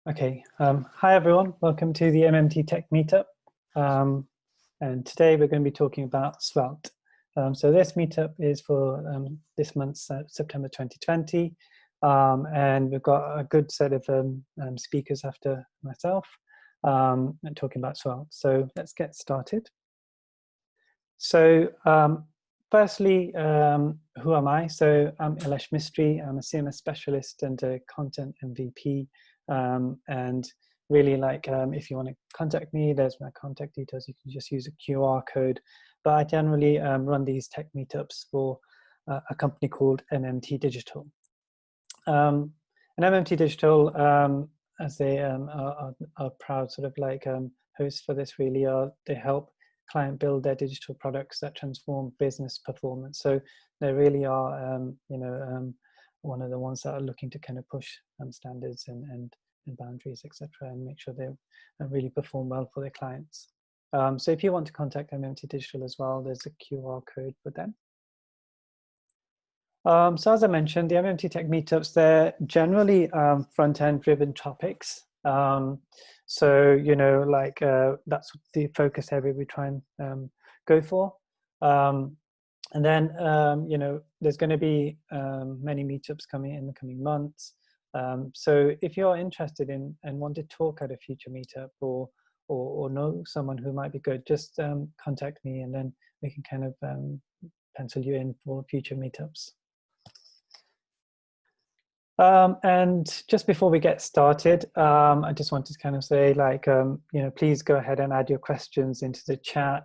Okay, hi everyone, welcome to the MMT Tech Meetup. And today we're going to be talking about Svelte. So this meetup is for this month's September 2020. And we've got a good set of speakers after myself and talking about Svelte. So let's get started. So firstly, who am I? So I'm Ilesh Mistry. I'm a CMS specialist and a content MVP. And really, like, if you want to contact me, there's my contact details. You can just use a QR code. But I generally run these tech meetups for a company called MMT Digital. And MMT Digital, as they are proud sort of like hosts for this, really they help client build their digital products that transform business performance. So they really are, one of the ones that are looking to kind of push standards and boundaries, etc., and make sure they really perform well for their clients. So if you want to contact MMT Digital as well, there's a QR code for them. So as I mentioned, the MMT Tech Meetups, they're generally front-end driven topics. So, you know, like that's the focus area we try and go for. And then, you know, there's going to be many meetups coming in the coming months. So if you're interested in and want to talk at a future meetup or know someone who might be good, just contact me and then we can kind of pencil you in for future meetups. And just before we get started, I just wanted to kind of say, like, you know, please go ahead and add your questions into the chat.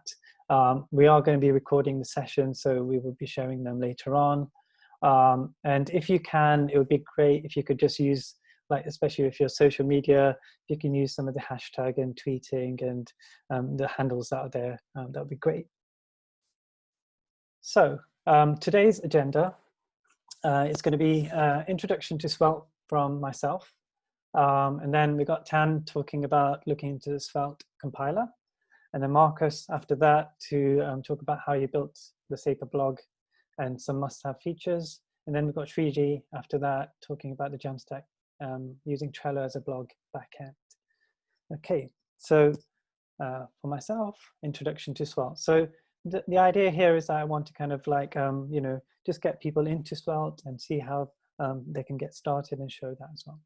We are going to be recording the session, so we will be showing them later on. And if you can, it would be great if you could just use, like, especially if you're social media, if you can use some of the hashtag and tweeting and the handles that are there, that would be great. So today's agenda. It's going to be introduction to Svelte from myself. And then we got Tan talking about looking into the Svelte compiler. And then Markus after that to talk about how you built the Sapper blog and some must-have features. And then we've got Shriji after that talking about the JAMstack using Trello as a blog backend. Okay, so for myself, introduction to Svelte. So the idea here is that I want to kind of like, you know, just get people into Svelte and see how they can get started and show that as well.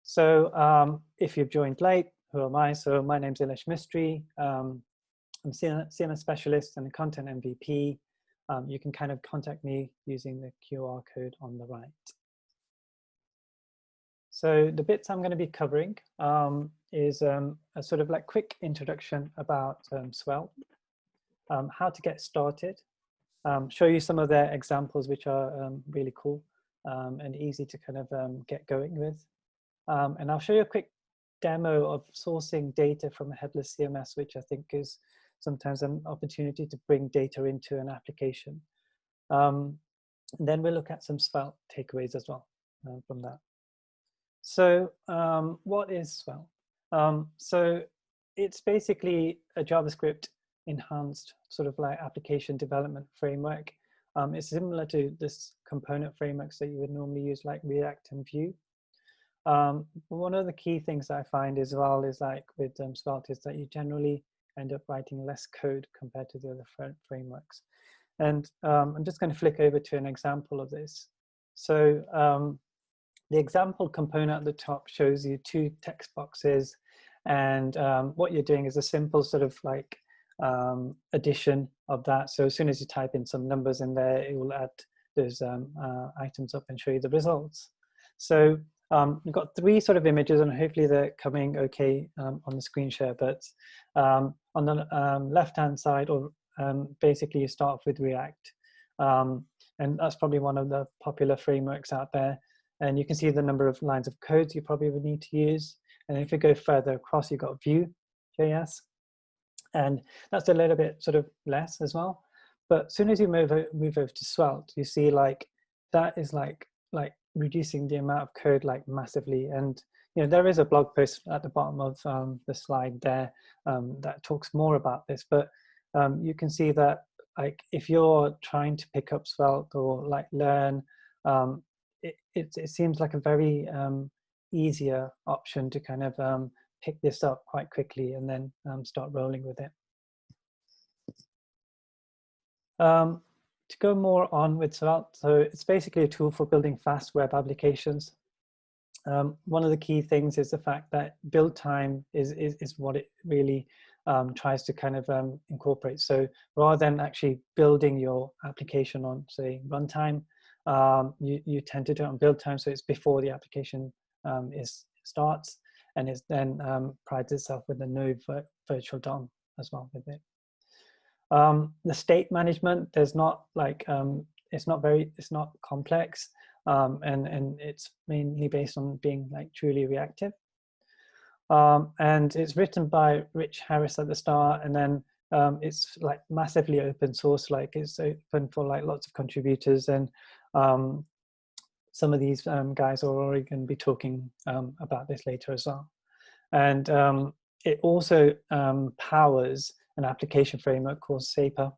So if you've joined late, who am I? So my name's Ilesh Mistry. I'm a CMS specialist and a content MVP. You can kind of contact me using the QR code on the right. So the bits I'm going to be covering is a sort of like quick introduction about Svelte, how to get started, show you some of their examples, which are really cool and easy to kind of get going with. And I'll show you a quick demo of sourcing data from a headless CMS, which I think is sometimes an opportunity to bring data into an application. And then we'll look at some Svelte takeaways as well from that. So what is Svelte? So it's basically a JavaScript enhanced sort of like application development framework. It's similar to this component frameworks that you would normally use like React and Vue. One of the key things I find as well is like with Svelte is that you generally end up writing less code compared to the other frameworks. And I'm just going to flick over to an example of this. So the example component at the top shows you two text boxes, and what you're doing is a simple sort of like addition of that. So as soon as you type in some numbers in there, it will add those items up and show you the results. So we've got three sort of images, and hopefully they're coming okay on the screen share. But on the left-hand side, or basically you start off with React, and that's probably one of the popular frameworks out there. And you can see the number of lines of codes you probably would need to use. And if you go further across, you've got Vue.js. And that's a little bit sort of less as well. But as soon as you move over to Svelte, you see like that is like reducing the amount of code like massively. And you know, there is a blog post at the bottom of the slide there that talks more about this. But you can see that like if you're trying to pick up Svelte or like learn, it seems like a very easier option to kind of pick this up quite quickly and then start rolling with it. To go more on with Svelte, so it's basically a tool for building fast web applications. One of the key things is the fact that build time is what it really tries to kind of incorporate. So rather than actually building your application on, say, runtime, you tend to do it on build time, so it's before the application starts, and it's then prides itself with a no virtual DOM as well with it. The state management, there's not like it's not complex, and it's mainly based on being like truly reactive. And it's written by Rich Harris at the start, and then it's like massively open source, like it's open for like lots of contributors, and some of these guys are already going to be talking about this later as well. And it also powers an application framework called Sapper.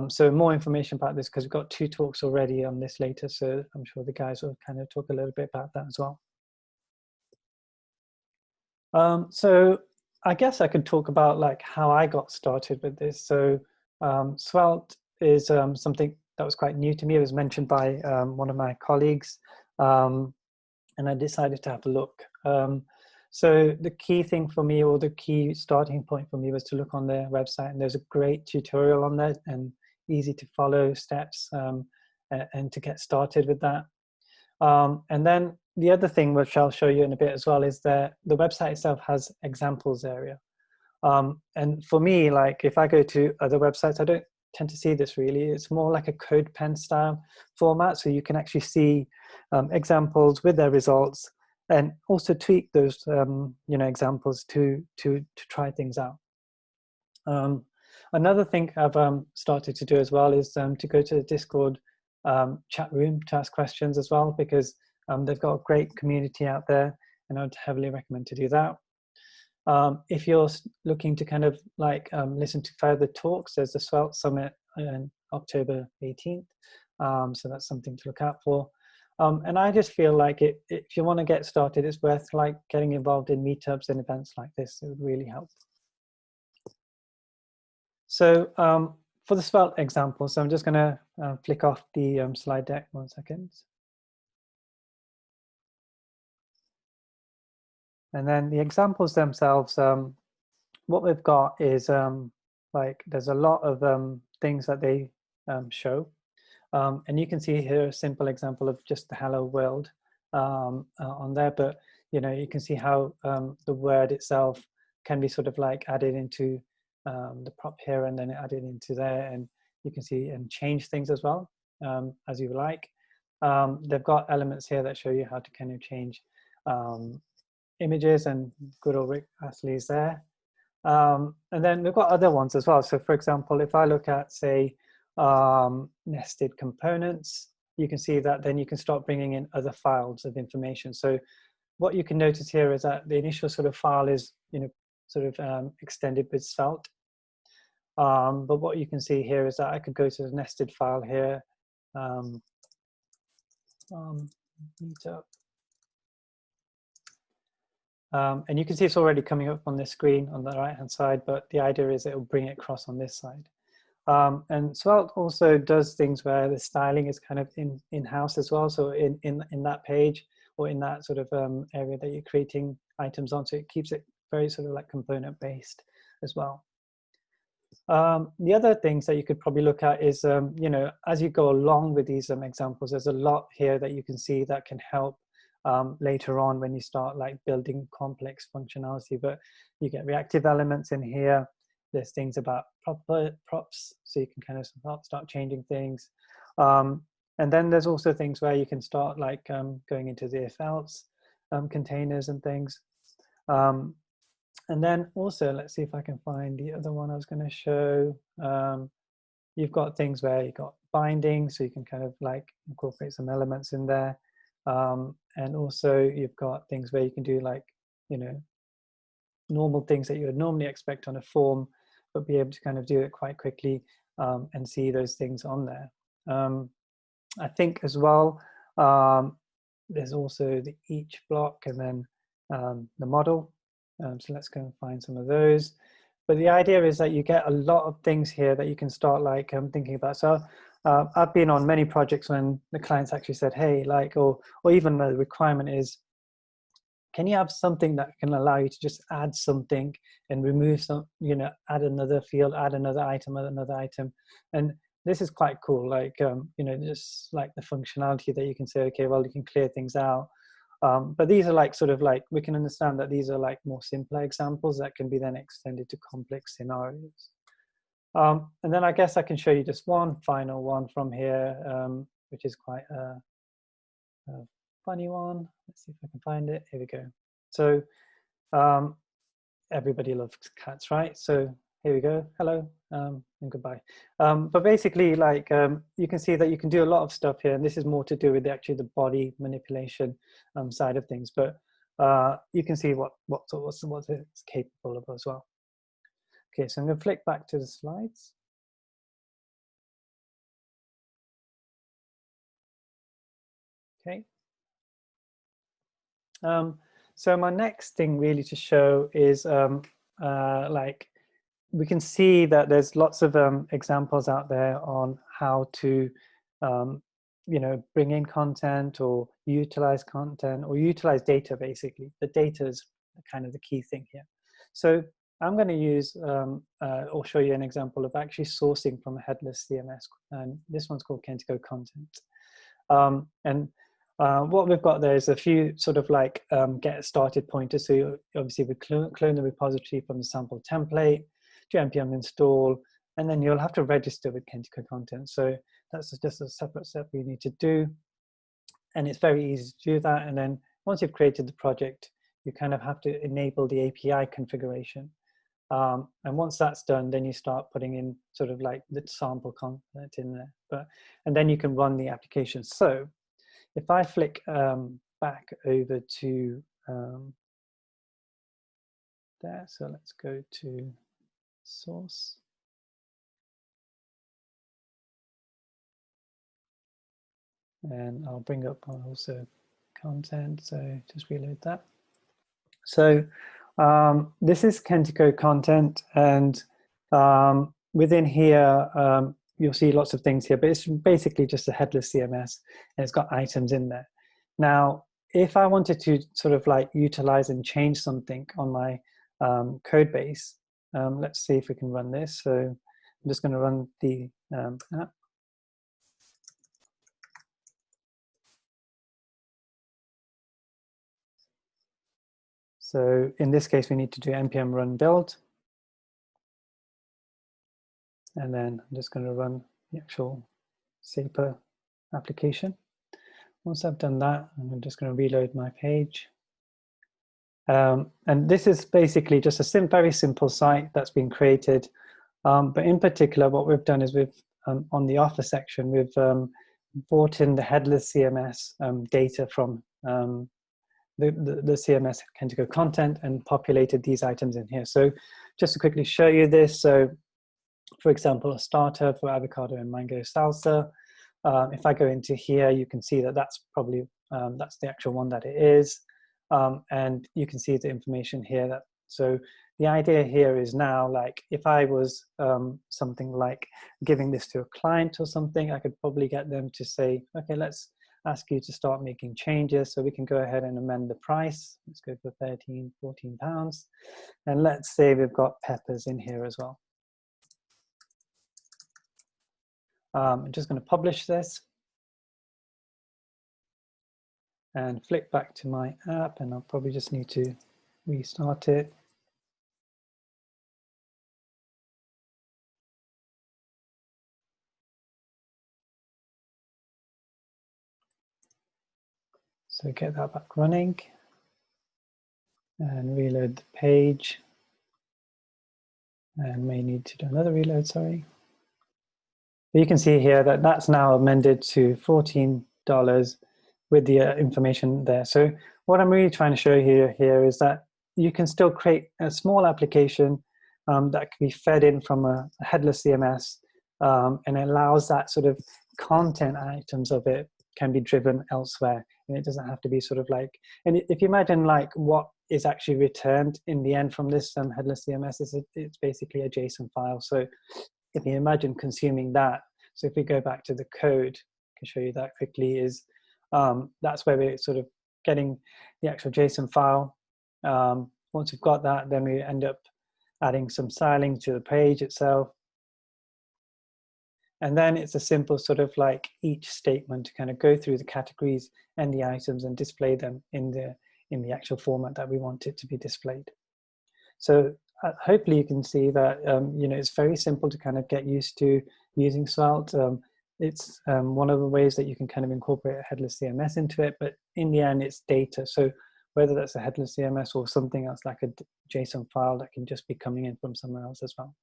So more information about this, because we've got 2 talks already on this later, so I'm sure the guys will kind of talk a little bit about that as well. So I guess I could talk about like how I got started with this. So Svelte is something that was quite new to me. It was mentioned by one of my colleagues, and I decided to have a look. So the key thing for me, or the key starting point for me, was to look on their website, and there's a great tutorial on there and easy to follow steps and to get started with that. And then the other thing, which I'll show you in a bit as well, is that the website itself has examples area. And for me, like if I go to other websites, I don't tend to see this really. It's more like a code pen style format, so you can actually see examples with their results, and also tweak those examples to try things out. Another thing I've started to do as well is to go to the Discord chat room to ask questions as well, because they've got a great community out there, and I'd heavily recommend to do that. If you're looking to kind of like listen to further talks, there's the Svelte Summit on October 18th, so that's something to look out for. And I just feel like if you want to get started, it's worth like getting involved in meetups and events like this. It would really help. So for the Svelte example, so I'm just going to flick off the slide deck 1 second. And then the examples themselves, what we've got is like there's a lot of things that they show. And you can see here a simple example of just the hello world on there, but you can see how the word itself can be sort of like added into the prop here, and then added into there, and you can see and change things as well as you like. They've got elements here that show you how to kind of change images, and good old Rick Astley's there. And then we've got other ones as well. So for example, if I look at, say, nested components, you can see that then you can start bringing in other files of information. So what you can notice here is that the initial sort of file is, sort of extended with Svelte. But what you can see here is that I could go to the nested file here, Meetup. And you can see it's already coming up on the screen on the right-hand side, but the idea is it will bring it across on this side. And Svelte also does things where the styling is kind of in-house as well. So in that page, or in that sort of area that you're creating items on, so it keeps it very sort of like component-based as well. The other things that you could probably look at is, as you go along with these examples, there's a lot here that you can see that can help later on when you start like building complex functionality. But you get reactive elements in here. There's things about props, so you can kind of start changing things. And then there's also things where you can start like going into the if else containers and things. And then also, let's see if I can find the other one I was going to show. You've got things where you've got binding, so you can kind of like incorporate some elements in there. And also you've got things where you can do like, normal things that you would normally expect on a form, but be able to kind of do it quite quickly and see those things on there. I think as well, there's also the each block and then the model. So let's go and find some of those. But the idea is that you get a lot of things here that you can start like thinking about. So I've been on many projects when the clients actually said, hey, like, or even the requirement is, can you have something that can allow you to just add something and remove some, you know, add another field, add another item, And this is quite cool. Like, you know, just like the functionality that you can say, okay, well, you can clear things out. But these are like sort of like, we can understand that these are like more simpler examples that can be then extended to complex scenarios. And then I guess I can show you just one final one from here, which is quite a funny one. Let's see if I can find it. Here we go. So everybody loves cats, right? So here we go. Hello and goodbye. But basically, like you can see that you can do a lot of stuff here, and this is more to do with actually the body manipulation side of things. But you can see what it's capable of as well. Okay, so I'm going to flick back to the slides. Okay. So my next thing really to show is like we can see that there's lots of examples out there on how to you know, bring in content or utilize content or utilize data. Basically, the data is kind of the key thing here. So I'm going to use or show you an example of actually sourcing from a headless CMS, and this one's called Kentico Content. What we've got there is a few sort of like get started pointers. So obviously we clone the repository from the sample template, do npm install, and then you'll have to register with Kentico Content. So that's just a separate step you need to do. And it's very easy to do that. And then once you've created the project, you kind of have to enable the API configuration. And once that's done, then you start putting in sort of like the sample content in there. And then you can run the application. So if I flick back over to there, so let's go to source. And I'll bring up also content, so just reload that. So this is Kentico Content, and within here, you'll see lots of things here, but it's basically just a headless CMS, and it's got items in there. Now, if I wanted to sort of like utilize and change something on my code base, let's see if we can run this. So I'm just going to run the app. So in this case, we need to do npm run build. And then I'm just going to run the actual Sapper application. Once I've done that, I'm just going to reload my page. And this is basically just a very simple site that's been created. But in particular, what we've done is we've, on the offer section, we've brought in the headless CMS data from the CMS Kentico Content and populated these items in here. So just to quickly show you this, so for example, a starter for avocado and mango salsa. If I go into here, you can see that that's probably, that's the actual one that it is. And you can see the information here. That so the idea here is now, like, if I was something like giving this to a client or something, I could probably get them to say, okay, let's ask you to start making changes. So we can go ahead and amend the price. Let's go for 14 pounds. And let's say we've got peppers in here as well. I'm just going to publish this and flick back to my app, and I'll probably just need to restart it. So get that back running and reload the page, and may need to do another reload, sorry. But you can see here that that's now amended to $14 with the information there. So what I'm really trying to show you here is that you can still create a small application that can be fed in from a headless CMS, and it allows that sort of content items of it can be driven elsewhere, and it doesn't have to be sort of like, and if you imagine like what is actually returned in the end from this headless CMS, it's basically a JSON file. So if you imagine consuming that, so if we go back to the code, I can show you that quickly, is that's where we're sort of getting the actual JSON file. Once we've got that, then we end up adding some styling to the page itself. And then it's a simple sort of like each statement to kind of go through the categories and the items and display them in the actual format that we want it to be displayed. So hopefully you can see that you know, it's very simple to kind of get used to using Svelte. It's one of the ways that you can kind of incorporate a headless CMS into it, but in the end it's data. So whether that's a headless CMS or something else like a JSON file that can just be coming in from somewhere else as well.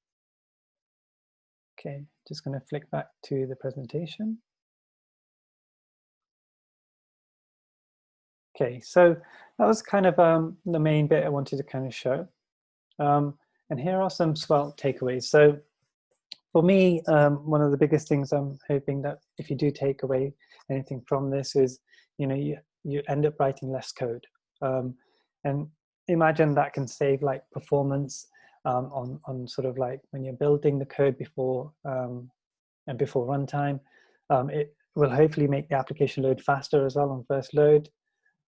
Okay, just going to flick back to the presentation. Okay, so that was kind of the main bit I wanted to kind of show. And here are some Svelte takeaways. So for me, one of the biggest things I'm hoping that if you do take away anything from this is, you know, you end up writing less code. And imagine that can save like performance on sort of like when you're building the code before and before runtime. It will hopefully make the application load faster as well on first load.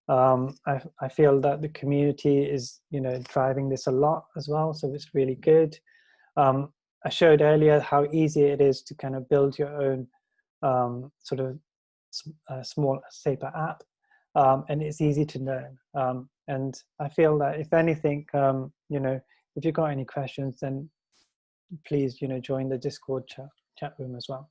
I feel that the community is, you know, driving this a lot as well, so it's really good. I showed earlier how easy it is to kind of build your own sort of small Sapper app, and it's easy to learn. And I feel that if anything, you know, if you've got any questions, then please, you know, join the Discord chat room as well.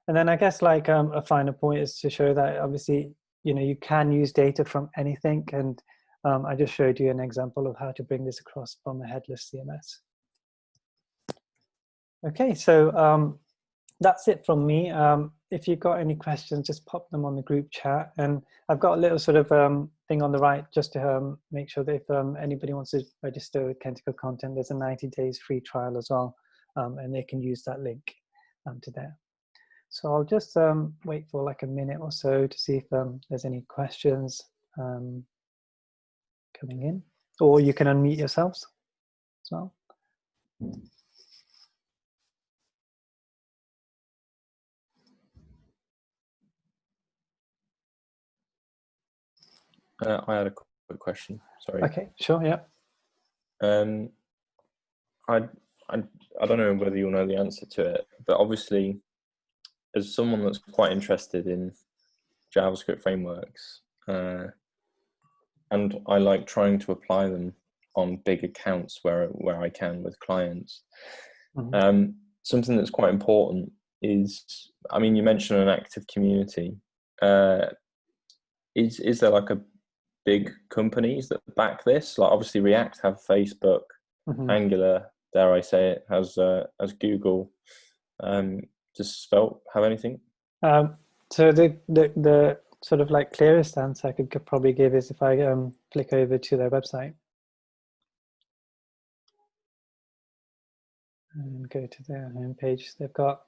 And then I guess like a final point is to show that obviously, you know, you can use data from anything. And I just showed you an example of how to bring this across from a headless CMS. Okay, so that's it from me. If you've got any questions, just pop them on the group chat. And I've got a little sort of thing on the right just to make sure that if anybody wants to register with Kentico Content, there's a 90 days free trial as well. And they can use that link to there. So I'll just wait for like a minute or so to see if there's any questions coming in, or you can unmute yourselves as well. I had a quick question. Sorry. Okay, sure, yeah. I don't know whether you'll know the answer to it, but obviously, as someone that's quite interested in JavaScript frameworks, and I like trying to apply them on big accounts where I can with clients. Mm-hmm. Something that's quite important is, I mean, you mentioned an active community. Is there like a big companies that back this? Like obviously React have Facebook, mm-hmm. Angular, dare I say it, has Google. Does Svelte have anything? So the sort of like clearest answer I could probably give is if I flick over to their website and go to their homepage. They've got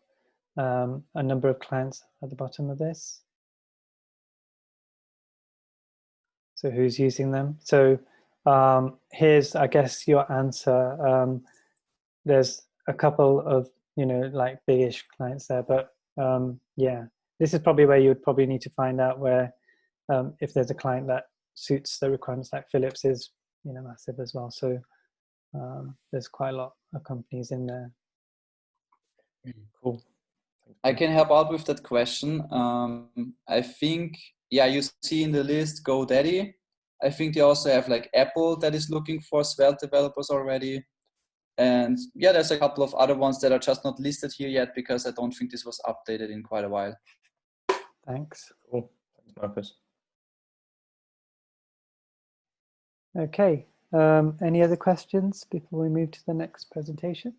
a number of clients at the bottom of this. So who's using them? So here's, I guess, your answer. There's a couple of, you know, like big-ish clients there, but yeah, this is probably where you would probably need to find out where, if there's a client that suits the requirements, like Philips is, you know, massive as well. So there's quite a lot of companies in there. Cool. I can help out with that question. I think, yeah, you see in the list GoDaddy. I think they also have like Apple that is looking for Svelte developers already. And yeah, there's a couple of other ones that are just not listed here yet because I don't think this was updated in quite a while. Thanks. Cool. Thanks, Markus. Okay. Any other questions before we move to the next presentation?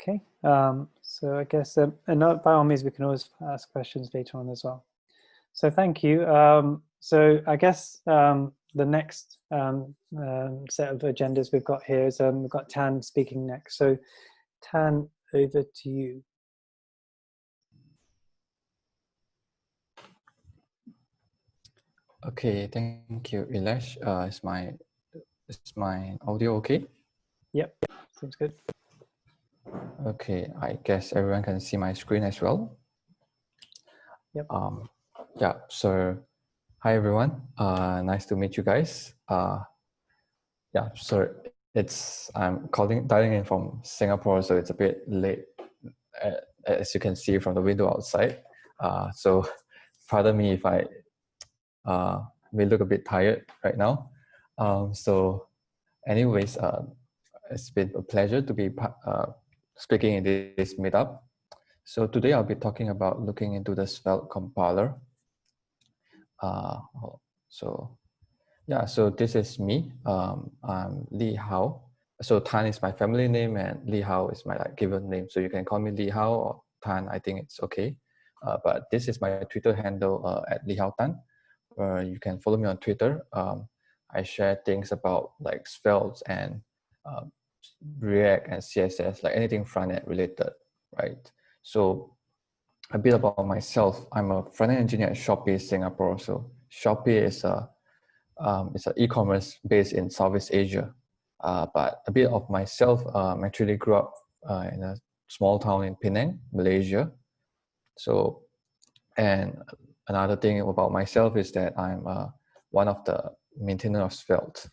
Okay. So I guess, and by all means, we can always ask questions later on as well. So thank you. So I guess the next set of agendas we've got here is we've got Tan speaking next. So Tan over to you. Okay, thank you, Ilesh. Is my audio okay? Yep, seems good. Okay, I guess everyone can see my screen as well. Yep. Yeah, so hi everyone. Nice to meet you guys. Yeah, so I'm dialing in from Singapore, so it's a bit late, as you can see from the window outside. So pardon me if I may look a bit tired right now. So anyways, it's been a pleasure to be speaking in this meetup. So today I'll be talking about looking into the Svelte compiler. So yeah, so this is me. I'm Li Hau. So Tan is my family name and Li Hau is my given name. So you can call me Li Hau or Tan. I think it's okay. But this is my Twitter handle at Li Hau Tan. You can follow me on Twitter. I share things about like Svelte and React and CSS, like anything front-end related, right? So a bit about myself. I'm a front-end engineer at Shopee Singapore. So Shopee is it's an e-commerce based in Southeast Asia. But a bit of myself, actually grew up in a small town in Penang, Malaysia. So, and another thing about myself is that I'm one of the maintainers of Svelte.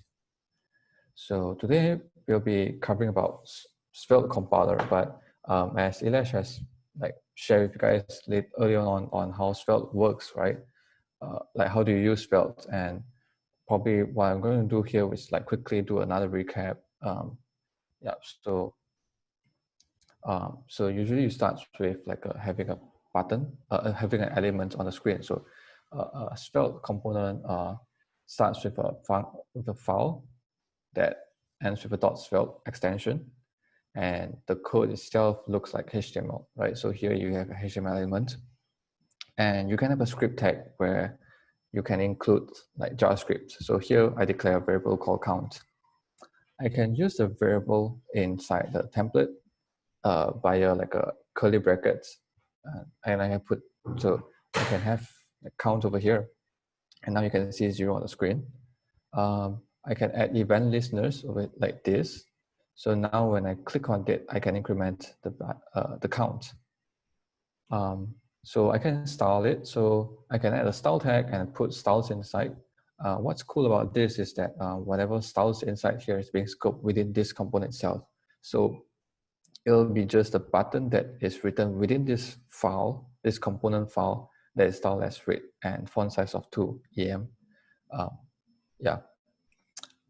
So today we'll be covering about Svelte compiler, but as Ilesh has shared with you guys earlier on how Svelte works, right? Like how do you use Svelte, and probably what I'm going to do here is quickly do another recap. Yeah, so usually you start with having a button, having an element on the screen. So a Svelte component starts with a file that ends with a .svelte extension, and the code itself looks like HTML, right? So here you have a HTML element, and you can have a script tag where you can include JavaScript. So here I declare a variable called count. I can use the variable inside the template via a curly brackets, and I have so I can have a count over here, and now you can see 0 on the screen. I can add event listeners over like this. So now when I click on it, I can increment the count. So I can style it. So I can add a style tag and put styles inside. What's cool about this is that whatever styles inside here is being scoped within this component itself. So it'll be just a button that is written within this file, this component file that is styled as read and font size of 2 EM. Yeah.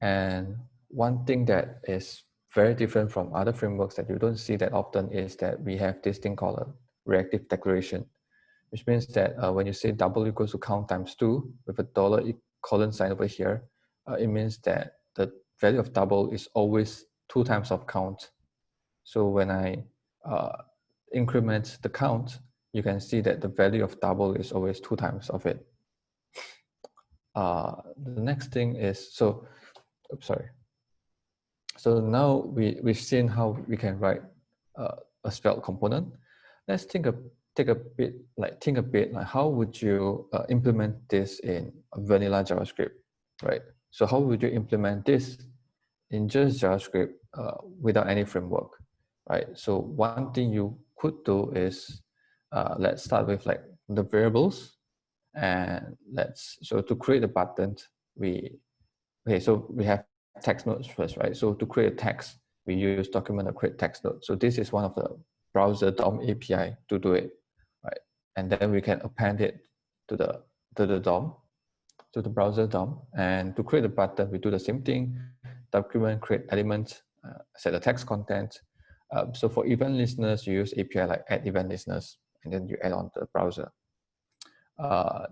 And one thing that is very different from other frameworks that you don't see that often is that we have this thing called a reactive declaration, which means that when you say double equals to count times 2 with a $colon sign over here, it means that the value of double is always 2 times of count. So when I increment the count, you can see that the value of double is always 2 times of it. The next thing is, so now we've seen how we can write a Svelte component. Let's think a bit like how would you implement this in vanilla JavaScript, right? So how would you implement this in just JavaScript without any framework, right? So one thing you could do is let's start with the variables, and so to create a button, so we have text nodes first, right? So to create a text, we use document or create text node. So this is one of the browser DOM API to do it, right? And then we can append it to the DOM, to the browser DOM. And to create a button, we do the same thing: document, create element, set the text content. So for event listeners, you use API like add event listeners, and then you add on the browser.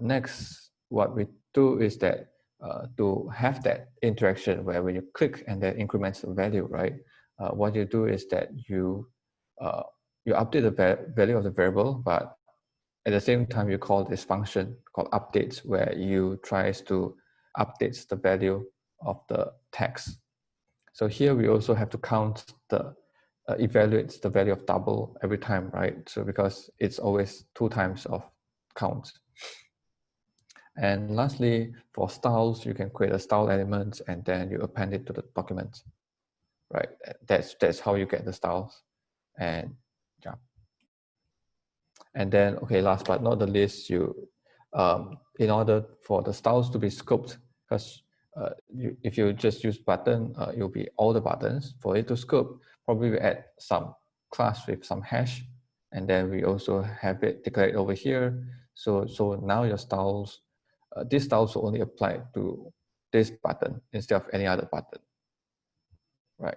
Next, what we do is that to have that interaction where when you click and that increments the value, right? What you do is that you update the value of the variable, but at the same time you call this function called updates, where you tries to update the value of the text. So here we also have to count the evaluates the value of double every time, right? So because it's always 2 times of count. And lastly, for styles, you can create a style element and then you append it to the document, right? That's how you get the styles. And yeah. And then, okay, last but not the least, you in order for the styles to be scoped, because if you just use button, it'll be all the buttons. For it to scope, probably we add some class with some hash, and then we also have it declared over here. So now your styles, these styles will only apply to this button instead of any other button, right?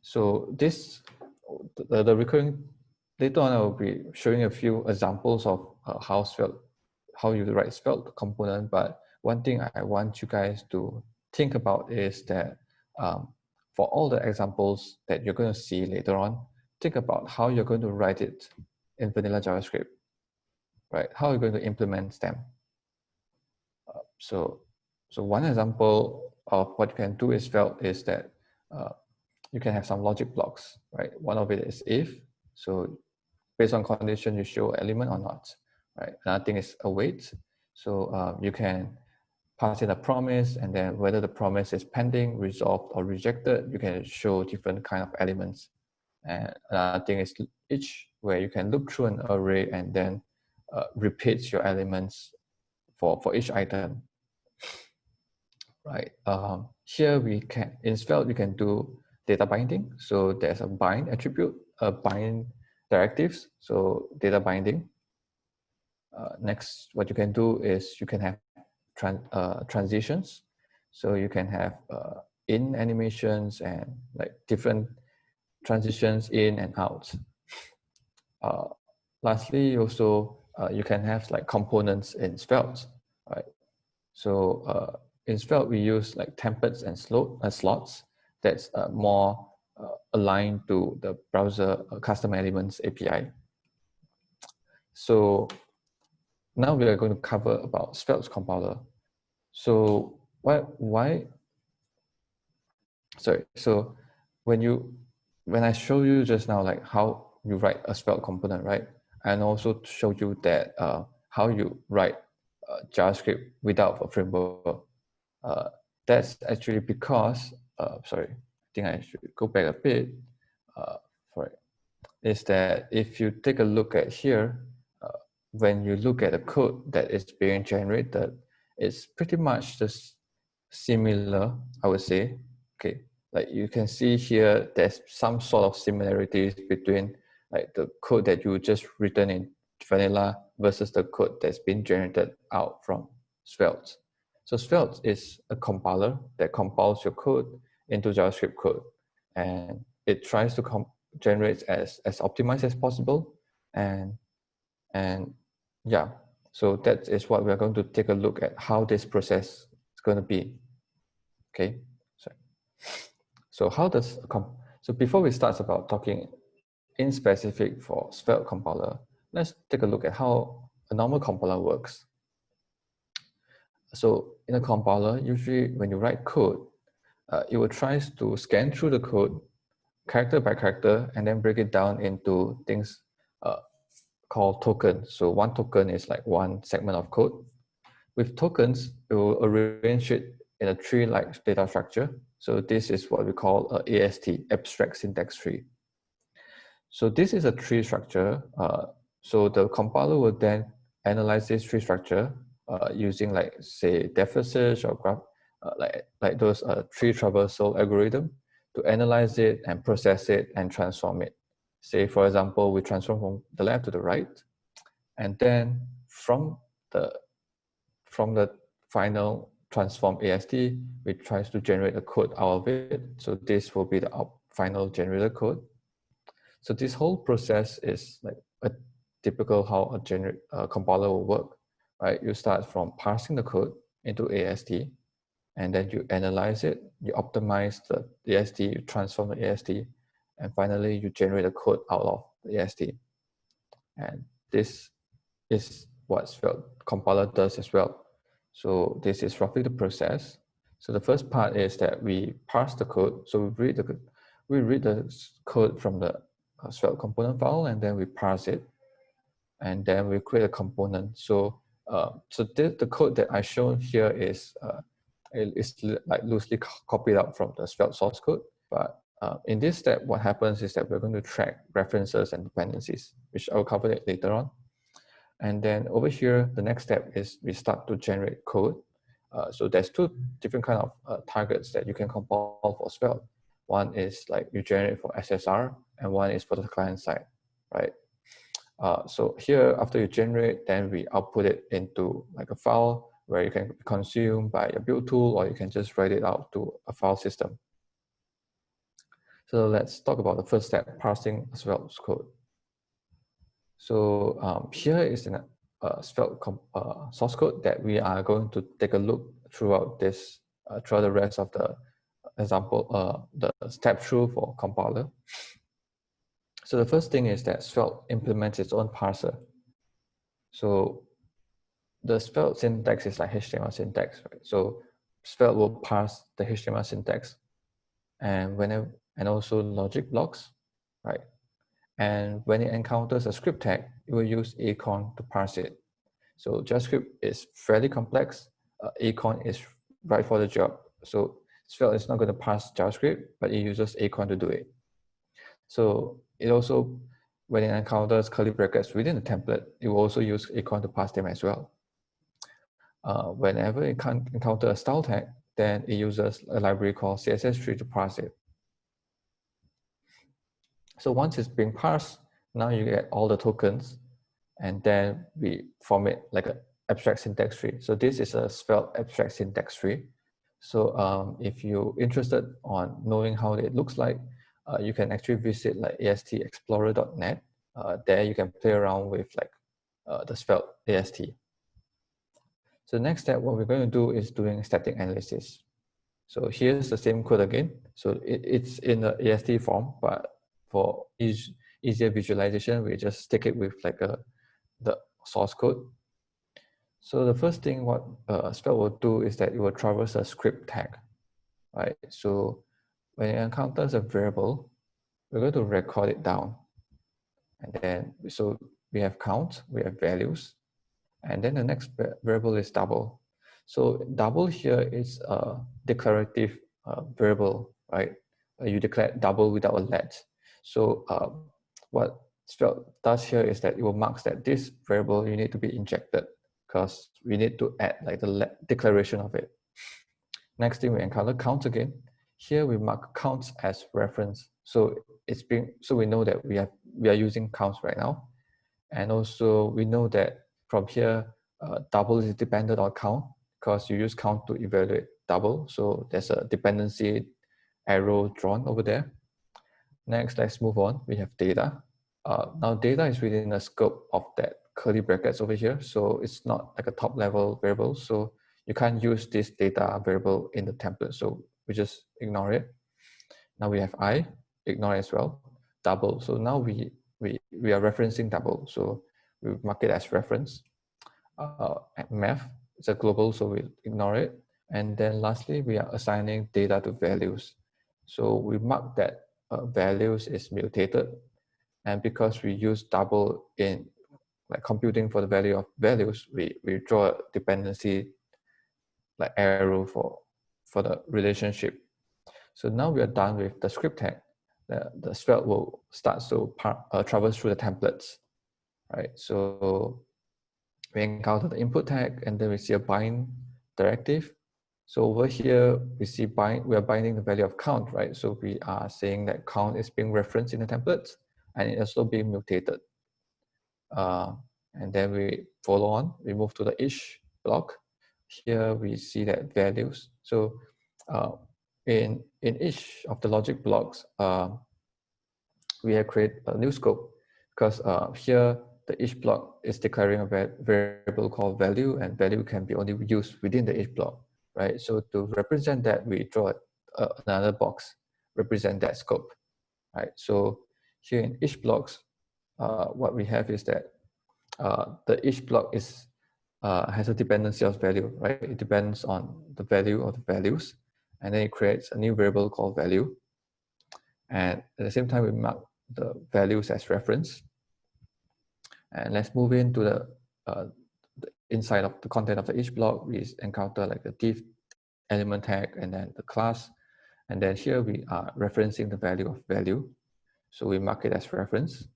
So this, the recurring, later on I will be showing a few examples of how you write Svelte component. But one thing I want you guys to think about is that for all the examples that you're going to see later on, think about how you're going to write it in vanilla JavaScript, right? How you're going to implement them. So one example of what you can do in Svelte is that you can have some logic blocks, right? One of it is if, so based on condition, you show element or not, right? Another thing is await. So you can pass in a promise, and then whether the promise is pending, resolved, or rejected, you can show different kind of elements. And another thing is each, where you can look through an array and then repeat your elements for each item, right? Here we can, in Svelte, you can do data binding. So there's a bind attribute, a bind directives, so data binding. Next, what you can do is you can have transitions. So you can have in animations and like different transitions in and out. Lastly, also you can have like components in Svelte, right? So in Svelte, we use like templates and slots that's more aligned to the browser custom elements API. So now we are going to cover about Svelte's compiler. So so when I show you just now like how you write a Svelte component, right? And also show you that how you write JavaScript without a framework. That's actually because, sorry, I think I should go back a bit. Is that if you take a look at here, when you look at the code that is being generated, it's pretty much just similar, I would say. Okay, like you can see here, there's some sort of similarities between like the code that you just written in vanilla versus the code that's been generated out from Svelte. So Svelte is a compiler that compiles your code into JavaScript code, and it tries to generate as optimized as possible. And yeah, so that is what we're going to take a look at, how this process is going to be. Okay, so how does so before we start about talking in specific for Svelte compiler, let's take a look at how a normal compiler works. So in a compiler, usually when you write code, it will try to scan through the code character by character and then break it down into things called tokens. So one token is like one segment of code. With tokens, it will arrange it in a tree-like data structure. So this is what we call a AST, abstract syntax tree. So this is a tree structure. So the compiler will then analyze this tree structure using like say depth search or graph, like those tree traversal algorithm to analyze it and process it and transform it. Say for example, we transform from the left to the right, and then from the final transform AST, we try to generate a code out of it. So this will be the final generated code. So this whole process is like a typical how a compiler will work, right? You start from parsing the code into AST, and then you analyze it, you optimize the AST, you transform the AST, and finally you generate a code out of the AST. And this is what Svelte compiler does as well. So this is roughly the process. So the first part is that we parse the code. So we read we read the code from the Svelte component file, and then we parse it, and then we create a component. So the code that I shown here is like loosely copied out from the Svelte source code. But in this step, what happens is that we're going to track references and dependencies, which I'll cover it later on. And then over here, the next step is we start to generate code. So there's two different kind of targets that you can compile for Svelte. One is like you generate for SSR, and one is for the client side, right? So here, after you generate, then we output it into like a file where you can consume by a build tool, or you can just write it out to a file system. So let's talk about the first step, parsing Svelte's code. So here is an Svelte source code that we are going to take a look throughout this, throughout the rest of the example, the step through for compiler. So the first thing is that Svelte implements its own parser. So the Svelte syntax is like HTML syntax, right? So Svelte will parse the HTML syntax, and also logic blocks, right? And when it encounters a script tag, it will use Acon to parse it. So JavaScript is fairly complex. Acon is right for the job. So Svelte is not going to parse JavaScript, but it uses Acon to do it. So it also, when it encounters curly brackets within the template, it will also use Acon to parse them as well. Whenever it can encounter a style tag, then it uses a library called CSS3 to parse it. So once it's being parsed, now you get all the tokens, and then we form it like an abstract syntax tree. So this is a Svelte abstract syntax tree. So if you're interested on knowing how it looks like, you can actually visit like astexplorer.net. There you can play around with like the Svelte AST. So next step, what we're going to do is doing static analysis. So here's the same code again. So it's in the AST form, but for easier visualization, we just stick it with like the source code. So the first thing what Svelte will do is that it will traverse a script tag, right? So when it encounters a variable, we're going to record it down. And then, so we have count, we have values, and then the next variable is double. So double here is a declarative variable, right? You declare double without a let. So what Svelte does here is that it will mark that this variable you need to be injected, because we need to add like the declaration of it. Next thing, we encounter count again. Here we mark counts as reference. So we know that we are using counts right now, and also we know that from here double is dependent on count, because you use count to evaluate double. So there's a dependency arrow drawn over there. Next, let's move on. We have data. Now data is within the scope of that curly brackets over here. So it's not like a top level variable. So you can't use this data variable in the template. So we just ignore it. Now we have I, ignore as well. Double. So now we are referencing double. So we mark it as reference. Math, it's a global, so we ignore it. And then lastly, we are assigning data to values. So we mark that values is mutated. And because we use double in like computing for the value of values, we draw a dependency like arrow for the relationship. So now we are done with the script tag. The Svelte will start to traverse through the templates, right? So we encounter the input tag, and then we see a bind directive. So over here, we see we are binding the value of count, right? So we are saying that count is being referenced in the templates, and it's also being mutated. And then we follow on, we move to the each block. Here we see that values. So in each of the logic blocks, we have created a new scope, because here the each block is declaring a variable called value, and value can be only used within the each block, right? So to represent that, we draw another box, represent that scope, right? So here in each blocks, what we have is that the each block has a dependency of value, right? It depends on the value of the values, and then it creates a new variable called value. And at the same time, we mark the values as reference. And let's move into the inside of the content of each block. We encounter like the div element tag and then the class. And then here we are referencing the value of value. So we mark it as reference,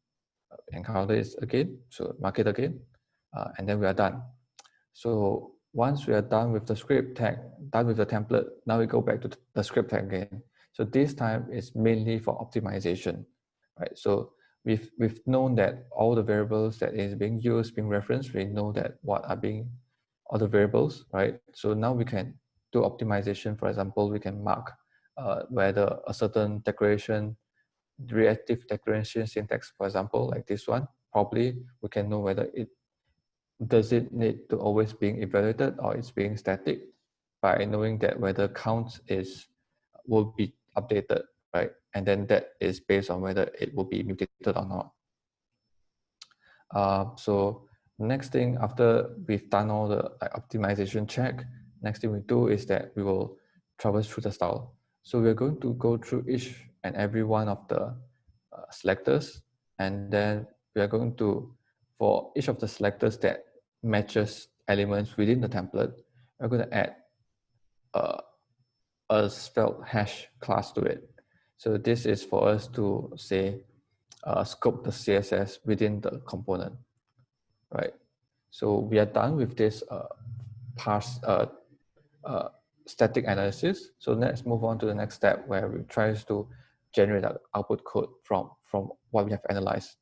encounter it again, so mark it again, and then we are done. So once we are done with the script tag, done with the template, now we go back to the script tag again. So this time is mainly for optimization, right? So we've known that all the variables that is being used, being referenced, we know that what are being all the variables, right? So now we can do optimization. For example, we can mark whether a certain declaration, reactive declaration syntax, for example, like this one, probably we can know whether it does it need to always being evaluated or it's being static by knowing that whether count will be updated, right? And then that is based on whether it will be mutated or not. So next thing, after we've done all the optimization check, next thing we do is that we will traverse through the style. So we're going to go through each and every one of the selectors, and then we are going to, for each of the selectors that matches elements within the template, we're going to add a Svelte hash class to it. So this is for us to say scope the CSS within the component, right? So we are done with this static analysis. So let's move on to the next step where we try to generate an output code from what we have analyzed.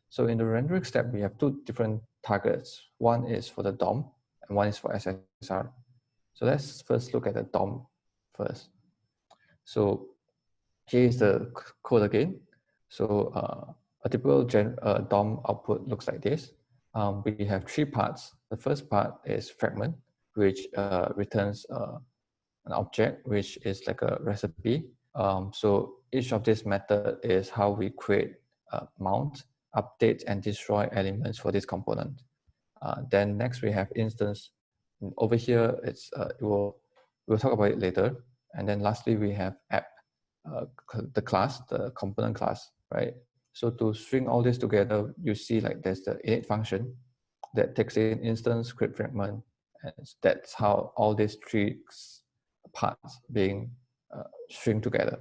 So in the rendering step, we have two different targets. One is for the DOM and one is for SSR. So let's first look at the DOM first. So here is the code again. So a typical DOM output looks like this. We have three parts. The first part is fragment, which returns an object, which is like a recipe. So each of this method is how we create, mount, update, and destroy elements for this component. Then next we have instance. Over here, we'll talk about it later. And then lastly, we have app, the class, the component class, right? So to string all this together, you see like there's the init function that takes in instance, create fragment, and that's how all these three parts being string together.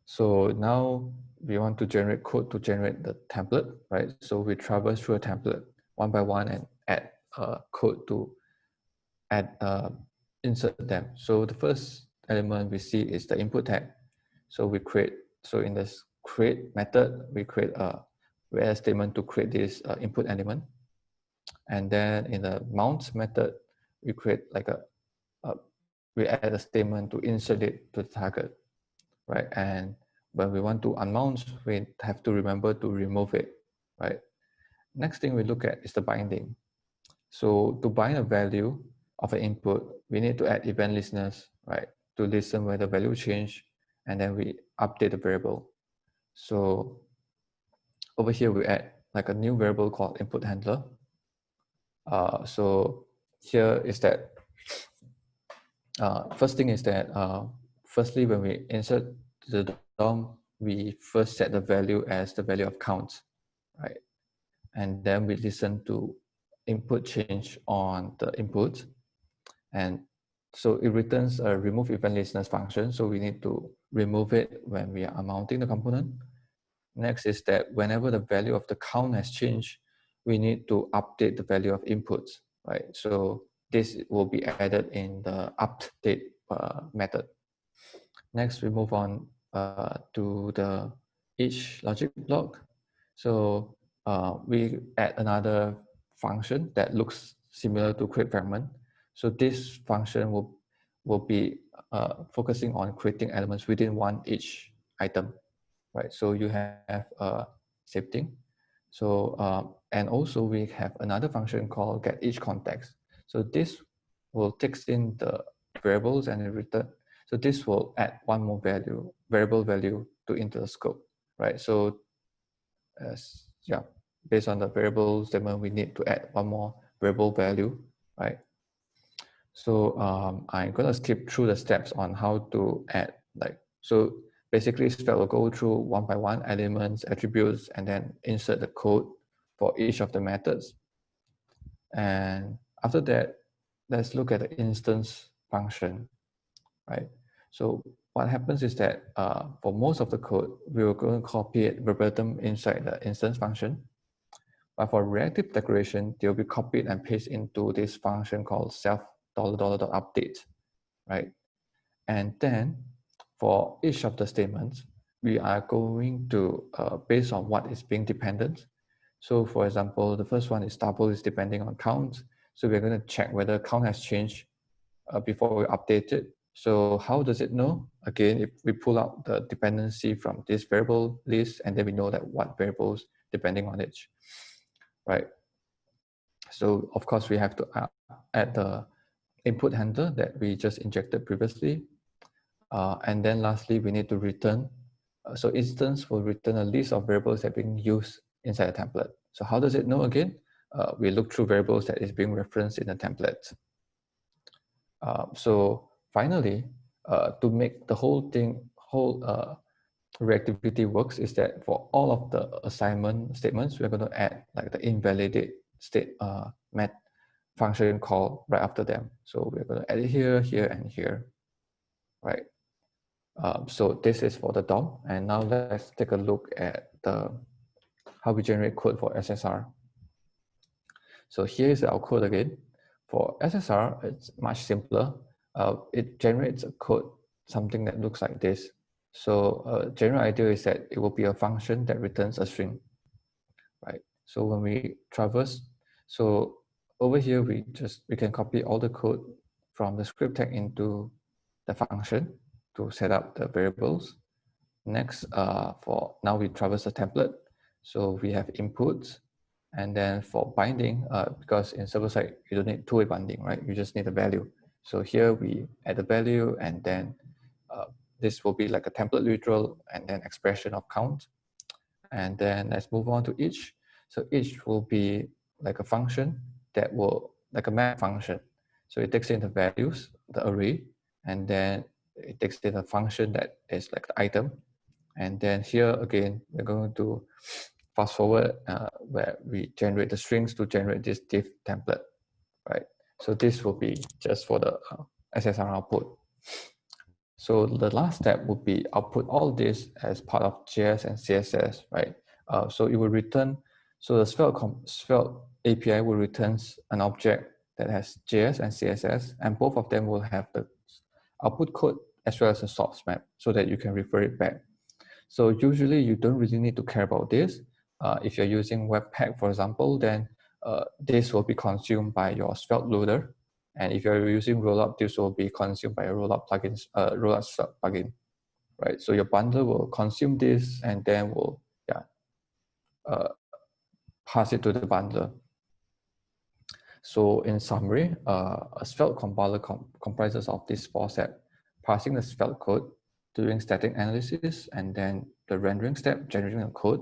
So now we want to generate code to generate the template, right? So we traverse through a template one by one and add code to insert them. So the first element we see is the input tag. So in this create method, we create we add a statement to create this input element. And then in the mount method, we create like we add a statement to insert it to the target, right? And when we want to unmount, we have to remember to remove it, right? Next thing we look at is the binding. So to bind a value of an input, we need to add event listeners, right? To listen where the value change, and then we update the variable. So over here, we add like a new variable called input handler. So here is that, first thing is that, firstly, when we insert the DOM, we first set the value as the value of count, right? And then we listen to input change on the input. And so it returns a remove event listeners function. So we need to remove it when we are mounting the component. Next is that whenever the value of the count has changed, we need to update the value of inputs, right? So this will be added in the update method. Next, we move on to the each logic block. So we add another function that looks similar to create fragment. So this function will be focusing on creating elements within one each item, right? So you have shifting. So and also we have another function called get each context. So this will take in the variables and return. So this will add one more variable value into the scope, right? So based on the variable statement, we need to add one more variable value, right? So I'm gonna skip through the steps on how to add, so basically Svelte will go through one by one elements, attributes, and then insert the code for each of the methods. And after that, let's look at the instance function, right? So what happens is that for most of the code, we will go and copy it verbatim inside the instance function. But for reactive declaration, they'll be copied and pasted into this function called self::update, right? And then for each of the statements, we are going to, based on what is being dependent. So for example, the first one is double is depending on count. So we're going to check whether count has changed before we update it. So how does it know? Again, if we pull out the dependency from this variable list, and then we know that what variables depending on it, right? So of course we have to add the input handler that we just injected previously. And then lastly, we need to return. So instance will return a list of variables that are being used inside a template. So how does it know again? We look through variables that is being referenced in the template. So finally, to make the whole reactivity works is that for all of the assignment statements, we're going to add like the invalidate state met function call right after them. So we're going to add it here, here, and here, right? So this is for the DOM. And now let's take a look at how we generate code for SSR. So here's our code again. For SSR, it's much simpler. It generates a code, something that looks like this. So general idea is that it will be a function that returns a string, right? So when we traverse, so over here, we can copy all the code from the script tag into the function to set up the variables. Next, for now we traverse the template. So we have inputs, and then for binding, because in server-side, you don't need two-way binding, right? You just need a value. So here we add the value, and then this will be like a template literal, and then expression of count. And then let's move on to each. So each will be like a function that will, like a map function. So it takes in the values, the array, and then it takes in a function that is like the item. And then here again, we're going to fast forward where we generate the strings to generate this div template, right? So this will be just for the SSR output. So the last step would be output all this as part of JS and CSS, right? So it will return, so the Svelte API will return an object that has JS and CSS, and both of them will have the output code as well as a source map so that you can refer it back. So usually you don't really need to care about this. If you're using Webpack, for example, then this will be consumed by your Svelte loader. And if you're using Rollup, this will be consumed by a Rollup plugin, Rollup plugin, right? So your bundler will consume this and then will pass it to the bundler. So in summary, a Svelte compiler comprises of these four steps: parsing the Svelte code, doing static analysis, and then the rendering step, generating a code,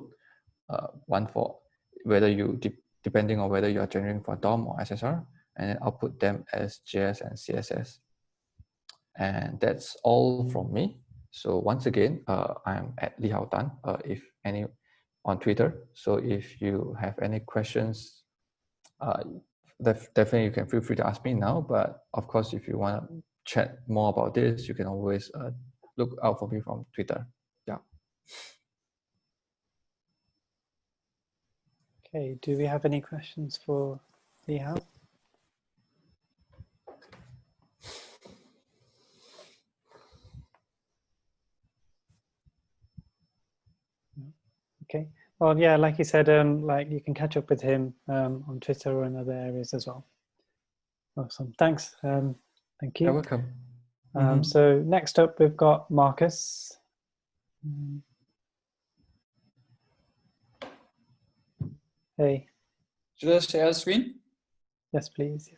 one for whether you, depending on whether you are generating for DOM or SSR, and then output them as JS and CSS. And that's all from me. So once again, I'm at Li Hau Tan, if any, on Twitter. So if you have any questions, definitely you can feel free to ask me now. But of course, if you want to chat more about this, you can always look out for me from Twitter. Yeah. Okay, do we have any questions for Li Hau? Okay, well, yeah, like you said, like you can catch up with him on Twitter or in other areas as well. Awesome, thanks. Thank you. You're welcome. So next up, we've got Markus. Hey. Should I share the screen? Yes, please.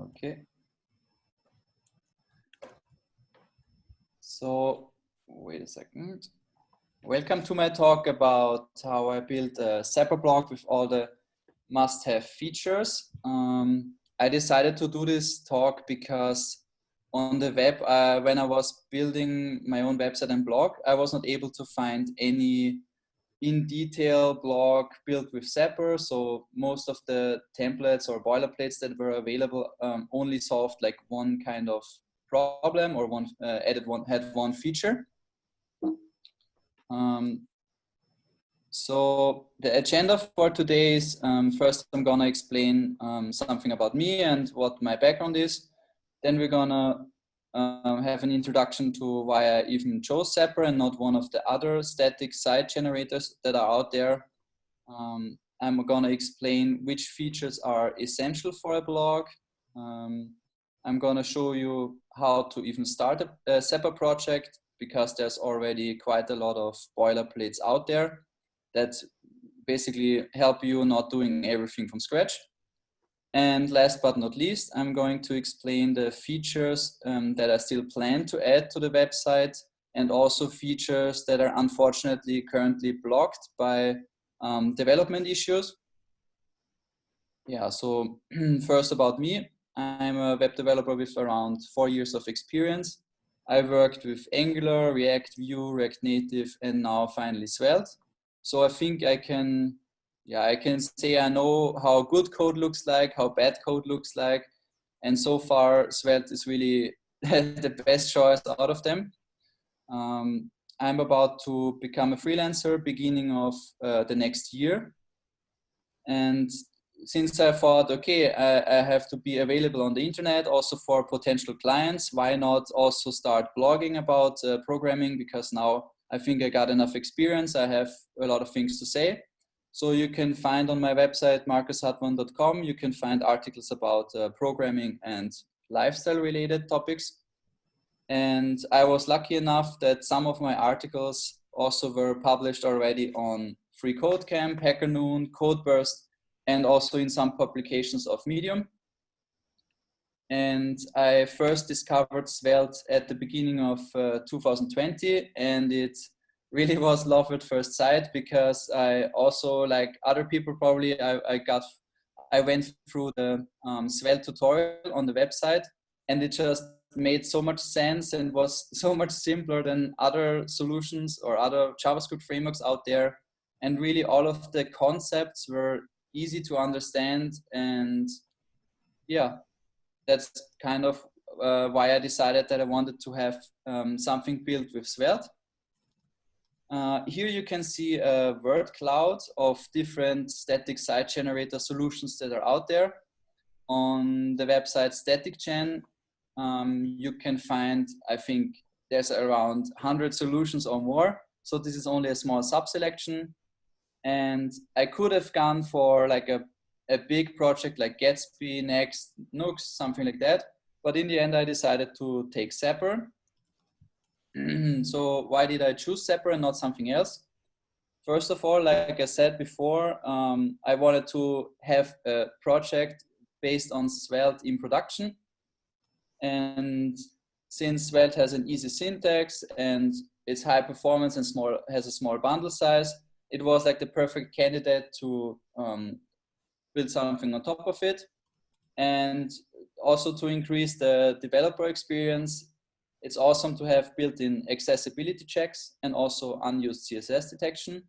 Okay. So wait a second. Welcome to my talk about how I built a Sapper blog with all the must-have features. I decided to do this talk because on the web, when I was building my own website and blog, I was not able to find any in detail blog built with Sapper. So most of the templates or boilerplates that were available only solved like one kind of problem, or had one feature. So the agenda for today is, first I'm gonna explain something about me and what my background is. Then we're gonna have an introduction to why I even chose Sapper and not one of the other static site generators that are out there. I'm gonna explain which features are essential for a blog. I'm gonna show you how to even start a Sapper project, because there's already quite a lot of boilerplates out there that basically help you not doing everything from scratch. And last but not least, I'm going to explain the features that I still plan to add to the website, and also features that are unfortunately currently blocked by development issues. Yeah, so first about me, I'm a web developer with around 4 years of experience. I worked with Angular, React, Vue, React Native, and now finally Svelte. So I think I can say I know how good code looks like, how bad code looks like. And so far, Svelte is really the best choice out of them. I'm about to become a freelancer beginning of the next year. And since I thought, okay, I have to be available on the internet also for potential clients, why not also start blogging about programming? Because now I think I got enough experience. I have a lot of things to say. So you can find on my website, markushatvan.com, you can find articles about programming and lifestyle related topics. And I was lucky enough that some of my articles also were published already on Free Code Camp, Hacker Noon, Codeburst, and also in some publications of Medium. And I first discovered Svelte at the beginning of 2020, and it really was love at first sight, because I also, like other people probably, I went through the Svelte tutorial on the website, and it just made so much sense and was so much simpler than other solutions or other JavaScript frameworks out there. And really all of the concepts were easy to understand. And yeah, that's kind of why I decided that I wanted to have something built with Svelte. Here you can see a word cloud of different static site generator solutions that are out there. On the website StaticGen, you can find, I think there's around 100 solutions or more. So this is only a small sub-selection. And I could have gone for like a big project like Gatsby, Next, Nux, something like that. But in the end, I decided to take Sapper. So why did I choose Sapper and not something else? First of all, like I said before, I wanted to have a project based on Svelte in production. And since Svelte has an easy syntax and it's high performance and has a small bundle size, it was like the perfect candidate to build something on top of it. And also to increase the developer experience, it's awesome to have built-in accessibility checks and also unused CSS detection.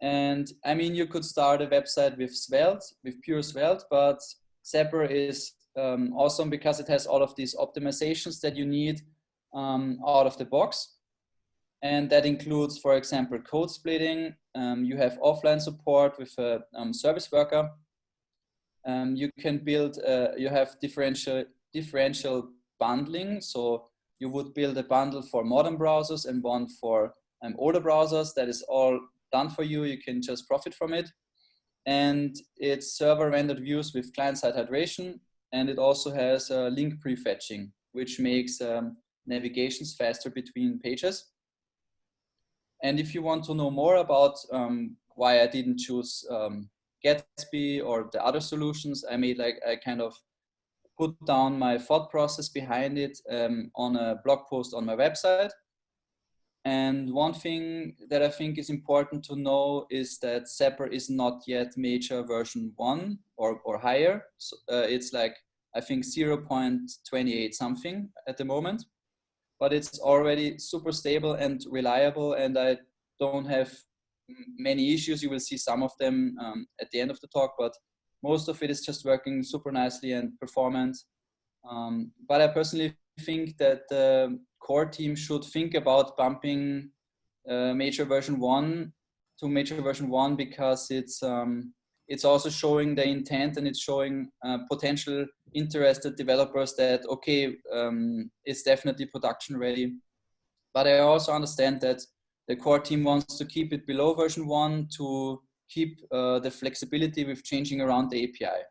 And I mean, you could start a website with Svelte, with pure Svelte, but Sapper is awesome because it has all of these optimizations that you need out of the box. And that includes, for example, code splitting. You have offline support with a service worker. You can build, you have differential bundling. So you would build a bundle for modern browsers and one for older browsers. That is all done for you. You can just profit from it. And it's server rendered views with client-side hydration. And it also has link prefetching, which makes navigations faster between pages. And if you want to know more about why I didn't choose Gatsby or the other solutions, I kind of put down my thought process behind it on a blog post on my website. And one thing that I think is important to know is that Sapper is not yet major version 1 or higher. So, it's like I think 0.28 something at the moment, but it's already super stable and reliable, and I don't have many issues. You will see some of them at the end of the talk, but most of it is just working super nicely and performant. But I personally think that the core team should think about bumping major version 1 to major version 1, because it's also showing the intent, and it's showing potential interested developers that, okay, it's definitely production ready. But I also understand that the core team wants to keep it below version 1 to keep the flexibility with changing around the API.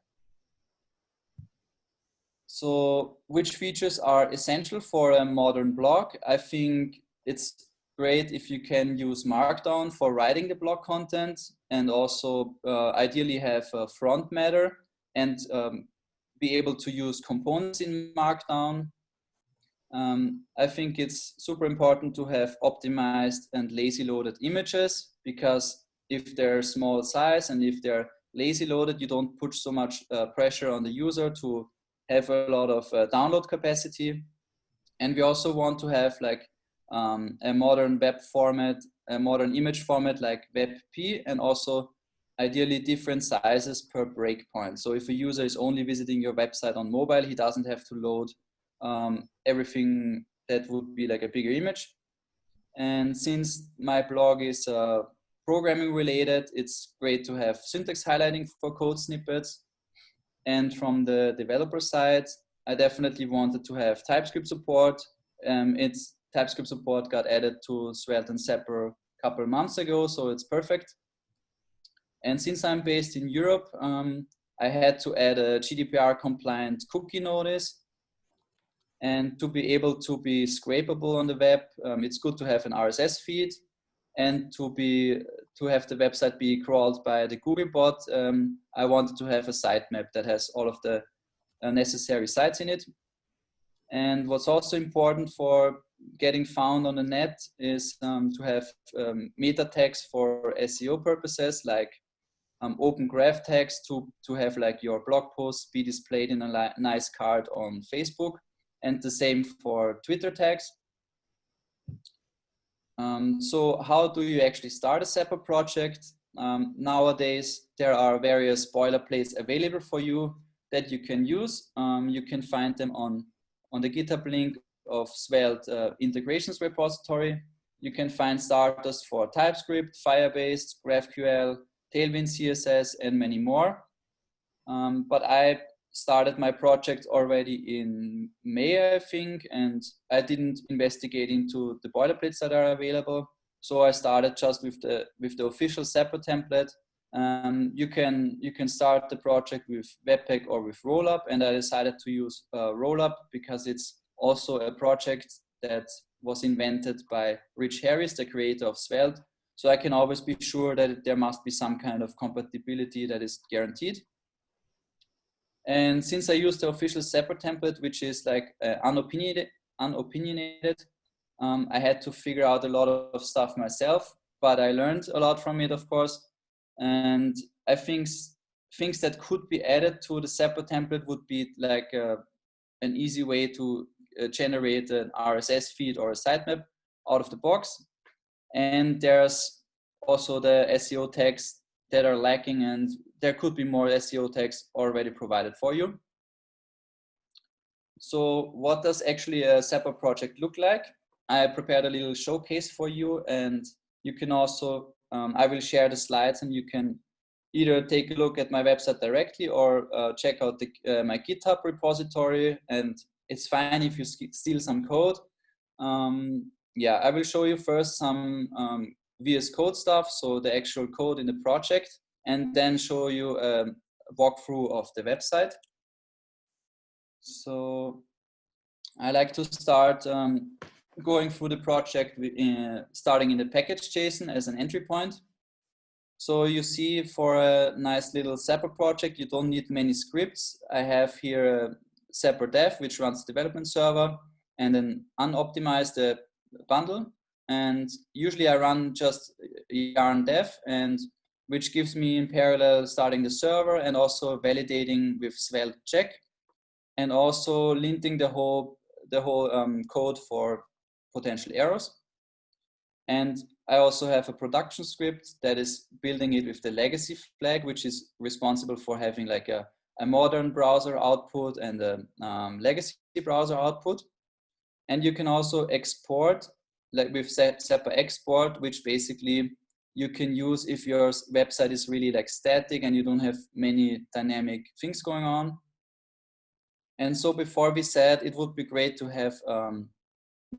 So which features are essential for a modern blog? I think it's great if you can use Markdown for writing the blog content, and also ideally have a front matter, and be able to use components in Markdown. I think it's super important to have optimized and lazy loaded images, because if they're small size and if they're lazy loaded, you don't put so much pressure on the user to have a lot of download capacity. And we also want to have like a modern web format, a modern image format like WebP, and also ideally different sizes per breakpoint. So if a user is only visiting your website on mobile, he doesn't have to load everything that would be like a bigger image. And since my blog is programming related, it's great to have syntax highlighting for code snippets. And from the developer side, I definitely wanted to have TypeScript support. Its TypeScript support got added to Svelte and Sapper a couple of months ago, so it's perfect. And since I'm based in Europe, I had to add a GDPR compliant cookie notice. And to be able to be scrapable on the web, it's good to have an RSS feed, and to have the website be crawled by the Googlebot. I wanted to have a sitemap that has all of the necessary sites in it. And what's also important for getting found on the net is to have meta tags for SEO purposes, like open graph tags to have like your blog posts be displayed in a nice card on Facebook, and the same for Twitter tags. So how do you actually start a Sapper project? Nowadays, there are various boilerplates available for you that you can use. You can find them on the GitHub link of Svelte integrations repository. You can find starters for TypeScript, Firebase, GraphQL, Tailwind CSS, and many more. But I started my project already in May, I think, and I didn't investigate into the boilerplates that are available. So I started just with the official Sapper template. You can start the project with Webpack or with Rollup, and I decided to use Rollup because it's also a project that was invented by Rich Harris, the creator of Svelte. So I can always be sure that there must be some kind of compatibility that is guaranteed. And since I used the official Sapper template, which is like unopinionated, I had to figure out a lot of stuff myself, but I learned a lot from it, of course. And I think things that could be added to the Sapper template would be like an easy way to generate an RSS feed or a sitemap out of the box. And there's also the SEO tags that are lacking, and there could be more SEO tags already provided for you. So what does actually a Sapper project look like? I prepared a little showcase for you, and you can also, I will share the slides, and you can either take a look at my website directly or check out my GitHub repository, and it's fine if you steal some code. Yeah, I will show you first some VS Code stuff, so the actual code in the project, and then show you a walkthrough of the website. So I like to start going through the project, starting in the package.json as an entry point. So you see, for a nice little Sapper project, you don't need many scripts. I have here a Sapper dev, which runs the development server, and an unoptimized bundle. And usually I run just yarn dev, and which gives me in parallel starting the server and also validating with Svelte check. and also linting the whole code for potential errors. And I also have a production script that is building it with the legacy flag, which is responsible for having like a modern browser output and a legacy browser output. And you can also export, like with Sapper export, which basically you can use if your website is really like static and you don't have many dynamic things going on. And so before we said it would be great to have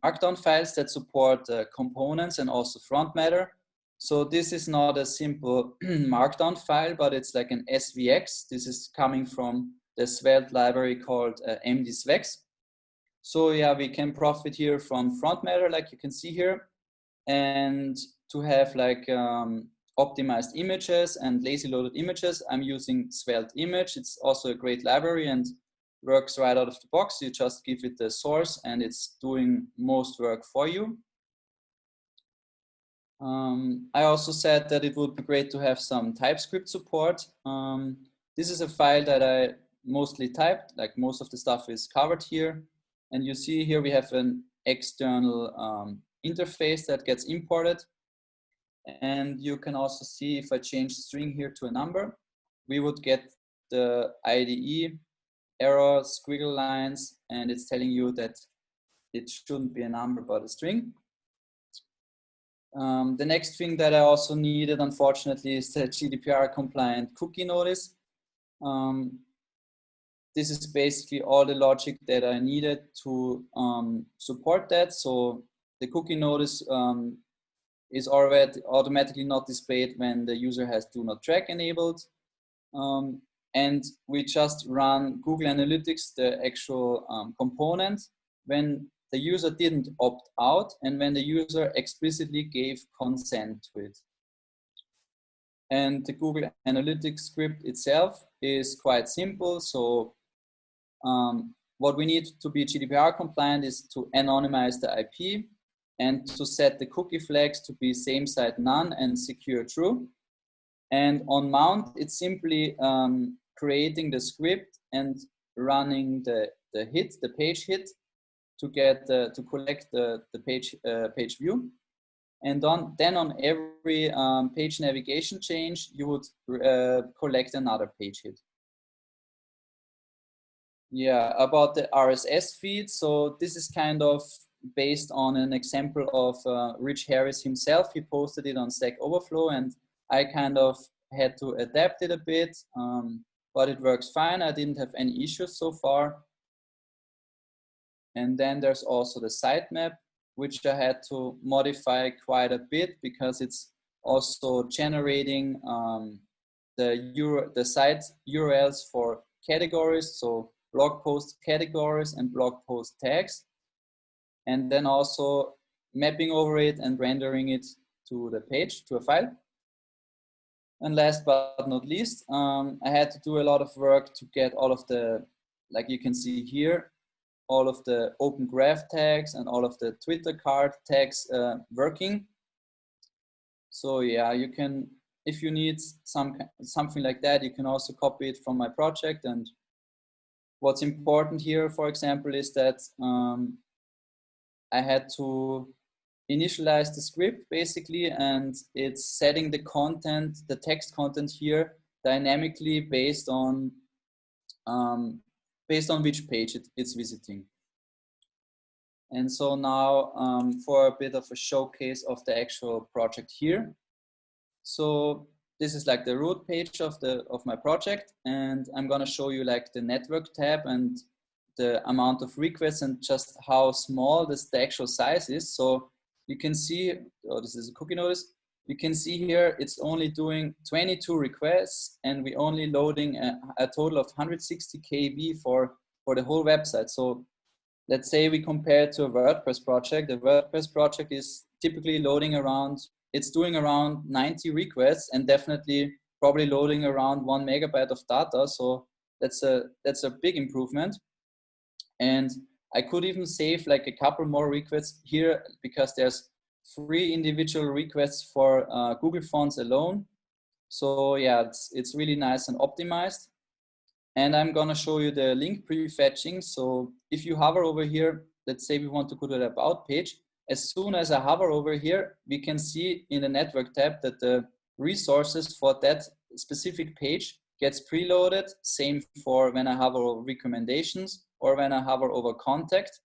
Markdown files that support components and also front matter. So this is not a simple Markdown file, but it's like an SVX. This is coming from the Svelte library called MDSVX. So yeah, we can profit here from front matter, like you can see here, and to have like optimized images and lazy loaded images, I'm using Svelte image. It's also a great library and works right out of the box. You just give it the source and it's doing most work for you. I also said that it would be great to have some TypeScript support. This is a file that I mostly typed, like most of the stuff is covered here. And you see here we have an external interface that gets imported. And you can also see if I change string here to a number, we would get the IDE error squiggle lines, and it's telling you that it shouldn't be a number but a string. The next thing that I also needed, unfortunately, is the GDPR compliant cookie notice. This is basically all the logic that I needed to support that. So the cookie notice is already automatically not displayed when the user has do not track enabled. And we just run Google Analytics, the actual component, when the user didn't opt out and when the user explicitly gave consent to it. And the Google Analytics script itself is quite simple. So what we need to be GDPR compliant is to anonymize the IP and to set the cookie flags to be same site none and secure true. And on mount, it's simply creating the script and running the page hit to get to collect the page view. And then on every page navigation change, you would collect another page hit. Yeah, about the RSS feed. So this is kind of based on an example of Rich Harris himself. He posted it on Stack Overflow and I kind of had to adapt it a bit, but it works fine. I didn't have any issues so far. And then there's also the sitemap, which I had to modify quite a bit because it's also generating the site URLs for categories, so blog post categories and blog post tags, and then also mapping over it and rendering it to the page, to a file. And last but not least, I had to do a lot of work to get all of the, like you can see here, all of the open graph tags and all of the Twitter card tags working. So yeah, you can, if you need something like that, you can also copy it from my project. And what's important here, for example, is that I had to initialize the script basically, and it's setting the content, the text content here dynamically based on which page it's visiting. And so now for a bit of a showcase of the actual project here. So this is like the root page of my project, and I'm gonna show you like the network tab and the amount of requests and just how small the actual size is. So you can see, oh, this is a cookie notice. You can see here it's only doing 22 requests, and we're only loading a total of 160 KB for the whole website. So let's say we compare it to a WordPress project. The WordPress project is typically loading around, it's doing around 90 requests and definitely probably loading around 1 megabyte of data. So that's a big improvement. And I could even save like a couple more requests here because there's 3 individual requests for Google Fonts alone. So yeah, it's really nice and optimized. And I'm gonna show you the link prefetching. So if you hover over here, let's say we want to go to the About page. As soon as I hover over here, we can see in the Network tab that the resources for that specific page gets preloaded. Same for when I hover over recommendations or when I hover over contact.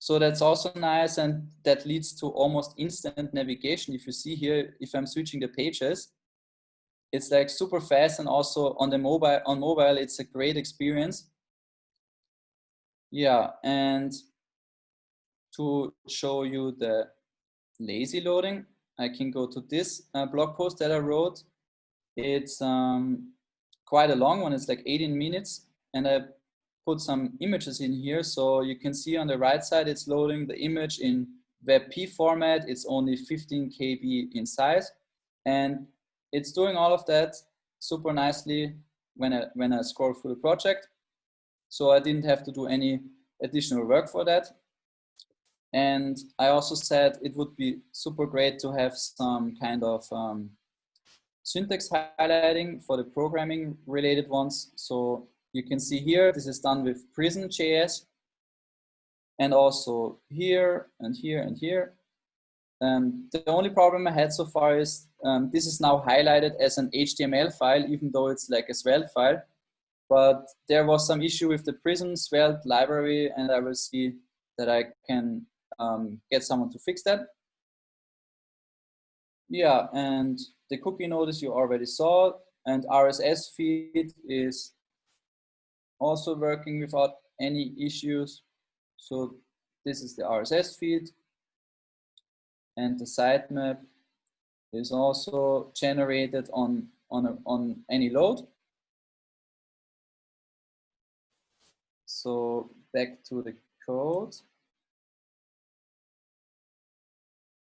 So that's also nice, and that leads to almost instant navigation. If you see here, if I'm switching the pages, it's like super fast, and also on mobile, it's a great experience. Yeah, and to show you the lazy loading, I can go to this blog post that I wrote. It's quite a long one. It's like 18 minutes, and I put some images in here. So you can see on the right side, it's loading the image in WebP format. It's only 15 KB in size, and it's doing all of that super nicely when I scroll through the project. So I didn't have to do any additional work for that. And I also said it would be super great to have some kind of syntax highlighting for the programming related ones. So you can see here, this is done with Prism.js, and also here and here and here. The only problem I had so far is this is now highlighted as an HTML file, even though it's like a Svelte file. But there was some issue with the Prism Svelte library, and I will see that I can get someone to fix that. Yeah, and the cookie notice you already saw, and RSS feed is also working without any issues. So this is the RSS feed, and the sitemap is also generated on any load. So back to the code.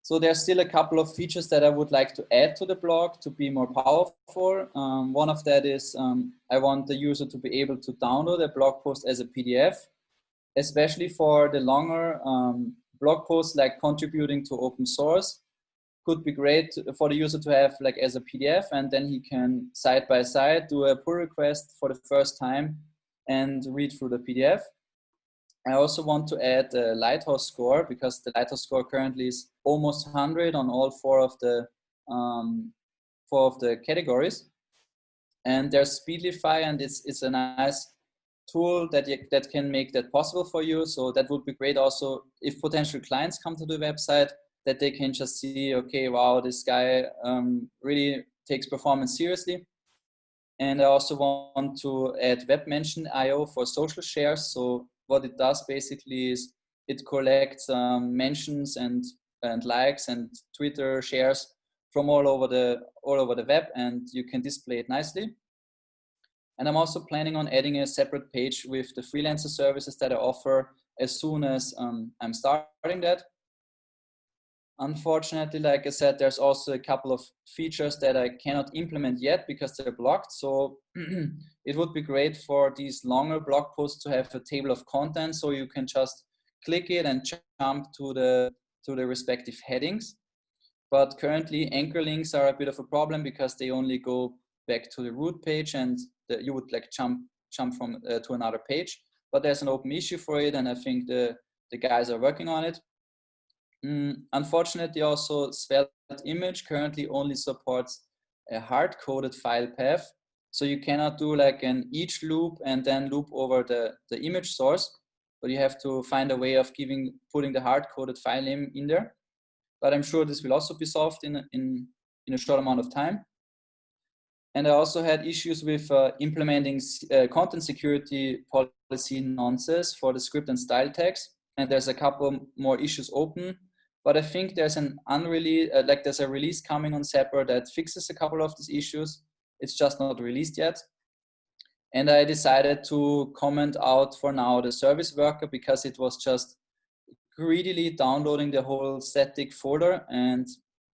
So there's still a couple of features that I would like to add to the blog to be more powerful. One of that is I want the user to be able to download a blog post as a PDF, especially for the longer blog posts like contributing to open source. Could be great for the user to have like as a PDF, and then he can side by side do a pull request for the first time and read through the PDF. I also want to add a Lighthouse score, because the Lighthouse score currently is almost 100 on all four of the categories. And there's Speedlify, and it's a nice tool that can make that possible for you. So that would be great also if potential clients come to the website, that they can just see, okay, wow, this guy really takes performance seriously. And I also want to add web mention IO for social shares. So what it does basically is it collects mentions and likes and Twitter shares from all over the web, and you can display it nicely. And I'm also planning on adding a separate page with the freelancer services that I offer as soon as I'm starting that. Unfortunately, like I said, there's also a couple of features that I cannot implement yet because they're blocked. So it would be great for these longer blog posts to have a table of contents, so you can just click it and jump to the respective headings. But currently, anchor links are a bit of a problem because they only go back to the root page, and you would like jump from to another page. But there's an open issue for it, and I think the guys are working on it. Unfortunately, also Svelte image currently only supports a hard-coded file path. So you cannot do like an each loop and then loop over the image source, but you have to find a way of putting the hard-coded file name in there. But I'm sure this will also be solved in a short amount of time. And I also had issues with implementing content security policy nonces for the script and style tags. And there's a couple more issues open. But I think there's there's a release coming on Sapper that fixes a couple of these issues. It's just not released yet. And I decided to comment out for now the service worker, because it was just greedily downloading the whole static folder. And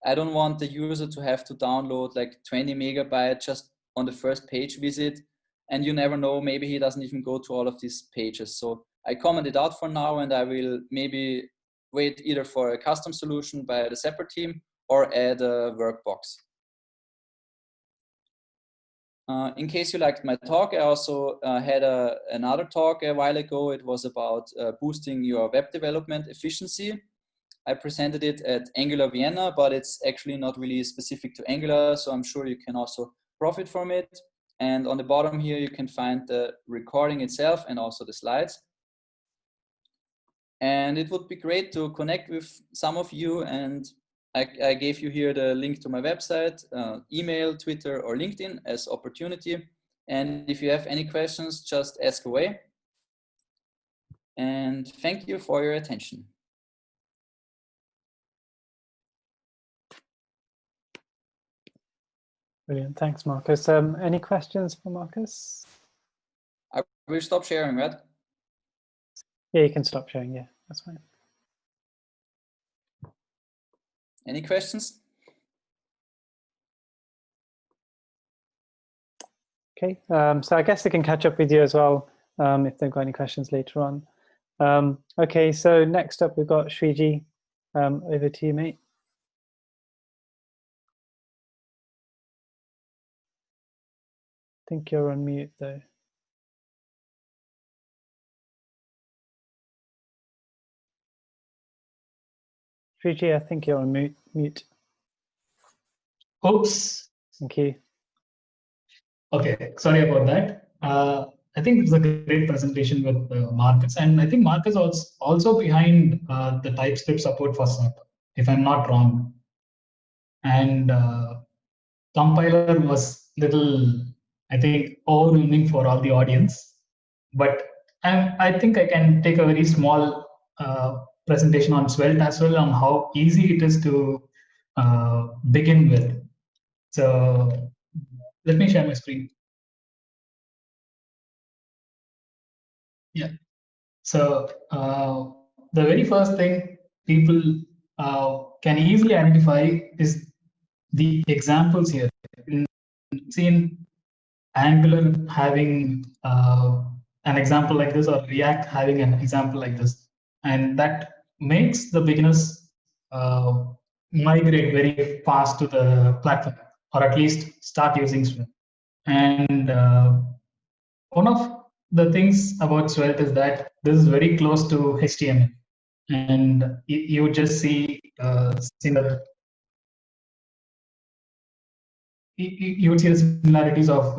I don't want the user to have to download like 20 megabytes just on the first page visit. And you never know, maybe he doesn't even go to all of these pages. So I commented out for now, and I will maybe wait either for a custom solution by the Sapper team or add a workbox. In case you liked my talk, I also had another talk a while ago. It was about boosting your web development efficiency. I presented it at Angular Vienna, but it's actually not really specific to Angular, so I'm sure you can also profit from it. And on the bottom here, you can find the recording itself and also the slides. And it would be great to connect with some of you, and I gave you here the link to my website, email, Twitter, or LinkedIn as opportunity. And if you have any questions, just ask away. And thank you for your attention. Brilliant. Thanks, Markus. Any questions for Markus? I will stop sharing, right? Yeah, you can stop sharing. Yeah, that's fine. Any questions? Okay, so I guess they can catch up with you as well if they've got any questions later on. Okay, so next up we've got Shriji. Over to you, mate. I think you're on mute though. Shriji, I think you're on mute. Oops. Thank you. Okay, sorry about that. I think it was a great presentation with Markus, and I think Markus was also behind the TypeScript support for Sept, if I'm not wrong. And compiler was little, I think, overwhelming for all the audience. But I think I can take a very small presentation on Svelte as well, on how easy it is to begin with. So let me share my screen. Yeah. So the very first thing people can easily identify is the examples here. See, in Angular having an example like this, or React having an example like this, and that makes the beginners migrate very fast to the platform, or at least start using Svelte. And one of the things about Svelte is that this is very close to HTML, and you just see similar. You would see the similarities of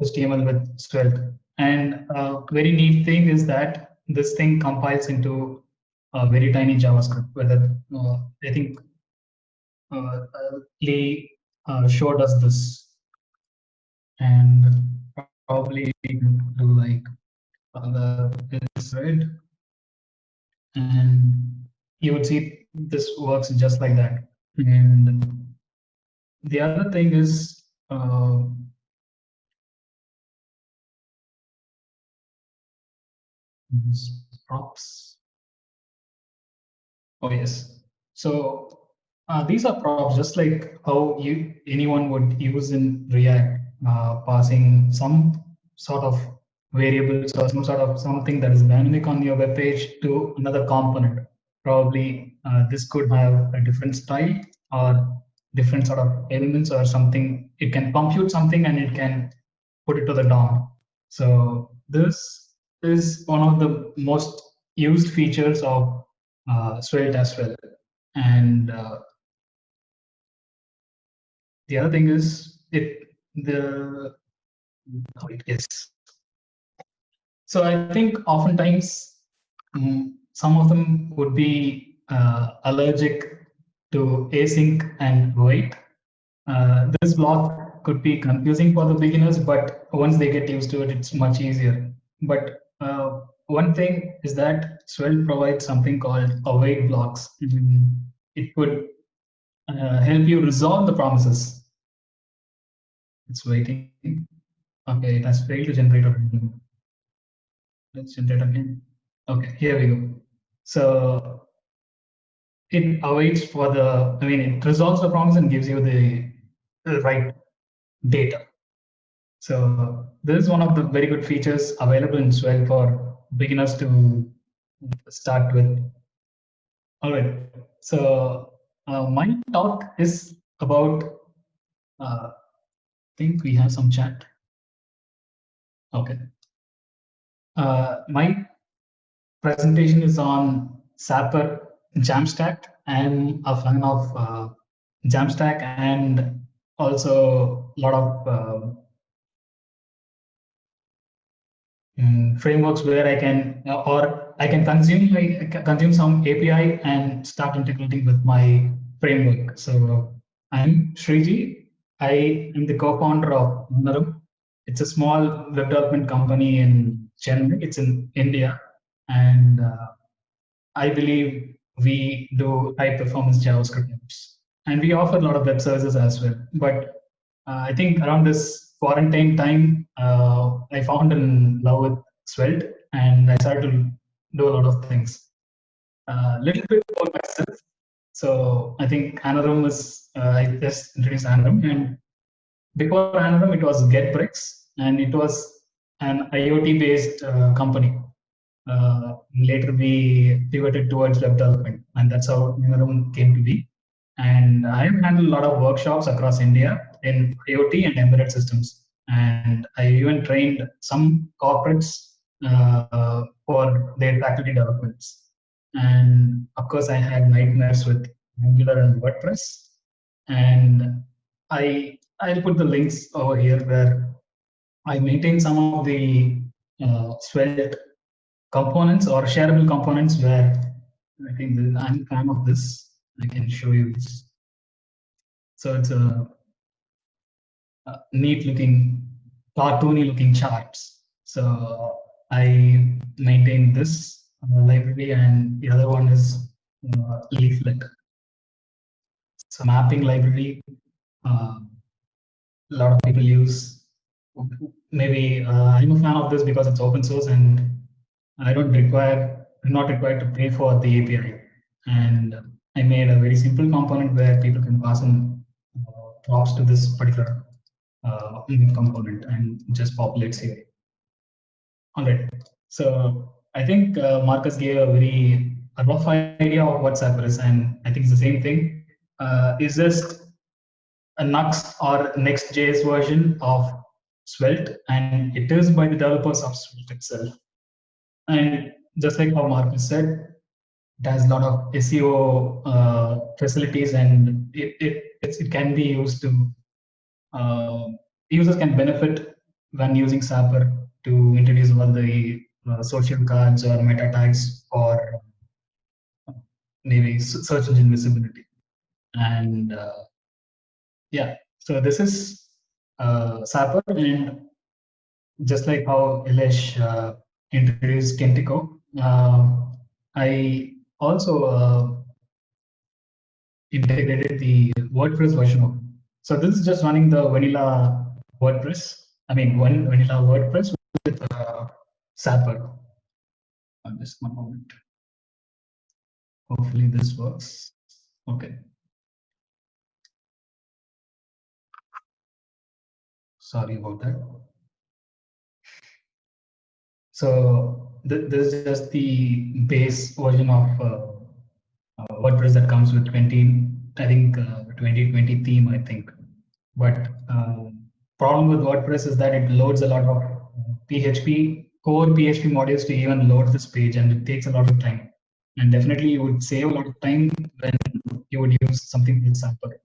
HTML with Svelte. And very neat thing is that this thing compiles into a very tiny JavaScript. Whether I think Lee showed us this, and probably do like this, right? And you would see this works just like that. And the other thing is props. Oh yes. So these are props, just like how anyone would use in React, passing some sort of variables or some sort of something that is dynamic on your web page to another component. Probably this could have a different style or different sort of elements or something. It can compute something and it can put it to the DOM. So this is one of the most used features of Svelte as well. And the other thing is how it is. So I think oftentimes some of them would be allergic to async and wait. This block could be confusing for the beginners, but once they get used to it, it's much easier. But one thing is that Svelte provides something called await blocks. It could help you resolve the promises. It's waiting. Okay, it has failed to generate already. Let's generate again. Okay, here we go. So it awaits for the, it resolves the promise and gives you the right data. So this is one of the very good features available in Svelte for beginners to start with. All right. So my talk is about, I think we have some chat. Okay. My presentation is on Sapper JAMstack. I'm a fan of JAMstack and also a lot of frameworks where I can or I can consume some API and start integrating with my framework. So I'm Shriji. I am the co-founder of Meetup. It's a small web development company in Chennai. It's in India, and I believe we do high performance JavaScript apps, and we offer a lot of web services as well. But I think around this quarantine time, I found in love with Svelte, and I started to do a lot of things. A little bit about myself. So I think Anarum is, I just introduced Anarum, and before Anarum, it was GetBricks, and it was an IoT-based company. Later, we pivoted towards web development, and that's how Anarum came to be. And I've handled a lot of workshops across India in IoT and embedded systems. And I even trained some corporates for their faculty developments. And of course, I had nightmares with Angular and WordPress. And I'll put the links over here where I maintain some of the Svelte components or shareable components where I think I'm a fan of this. I can show you this. So it's a neat looking, cartoony looking charts. So I maintain this library, and the other one is Leaflet. So mapping library, a lot of people use. Maybe I'm a fan of this because it's open source and I'm not required to pay for the API. And I made a very simple component where people can pass in props to this particular component and just populates here. All right. So I think Markus gave a rough idea of what Sapper is, and I think it's the same thing. It's just a Nux or Next.js version of Svelte, and it is by the developers of Svelte itself. And just like how Markus said, it has a lot of SEO facilities, and it can be used to users can benefit when using Sapper to introduce all the social cards or meta tags for maybe search engine visibility. And yeah, so this is Sapper, and just like how Ilesh introduced Kentico, I also integrated the WordPress version of it. So this is just running the vanilla WordPress. I mean, vanilla WordPress with Sapper. Just one moment. Hopefully this works. Okay. Sorry about that. So this is just the base version of WordPress that comes with 2020 theme, I think. But problem with WordPress is that it loads a lot of core PHP modules to even load this page, and it takes a lot of time. And definitely you would save a lot of time when you would use something like Sapper.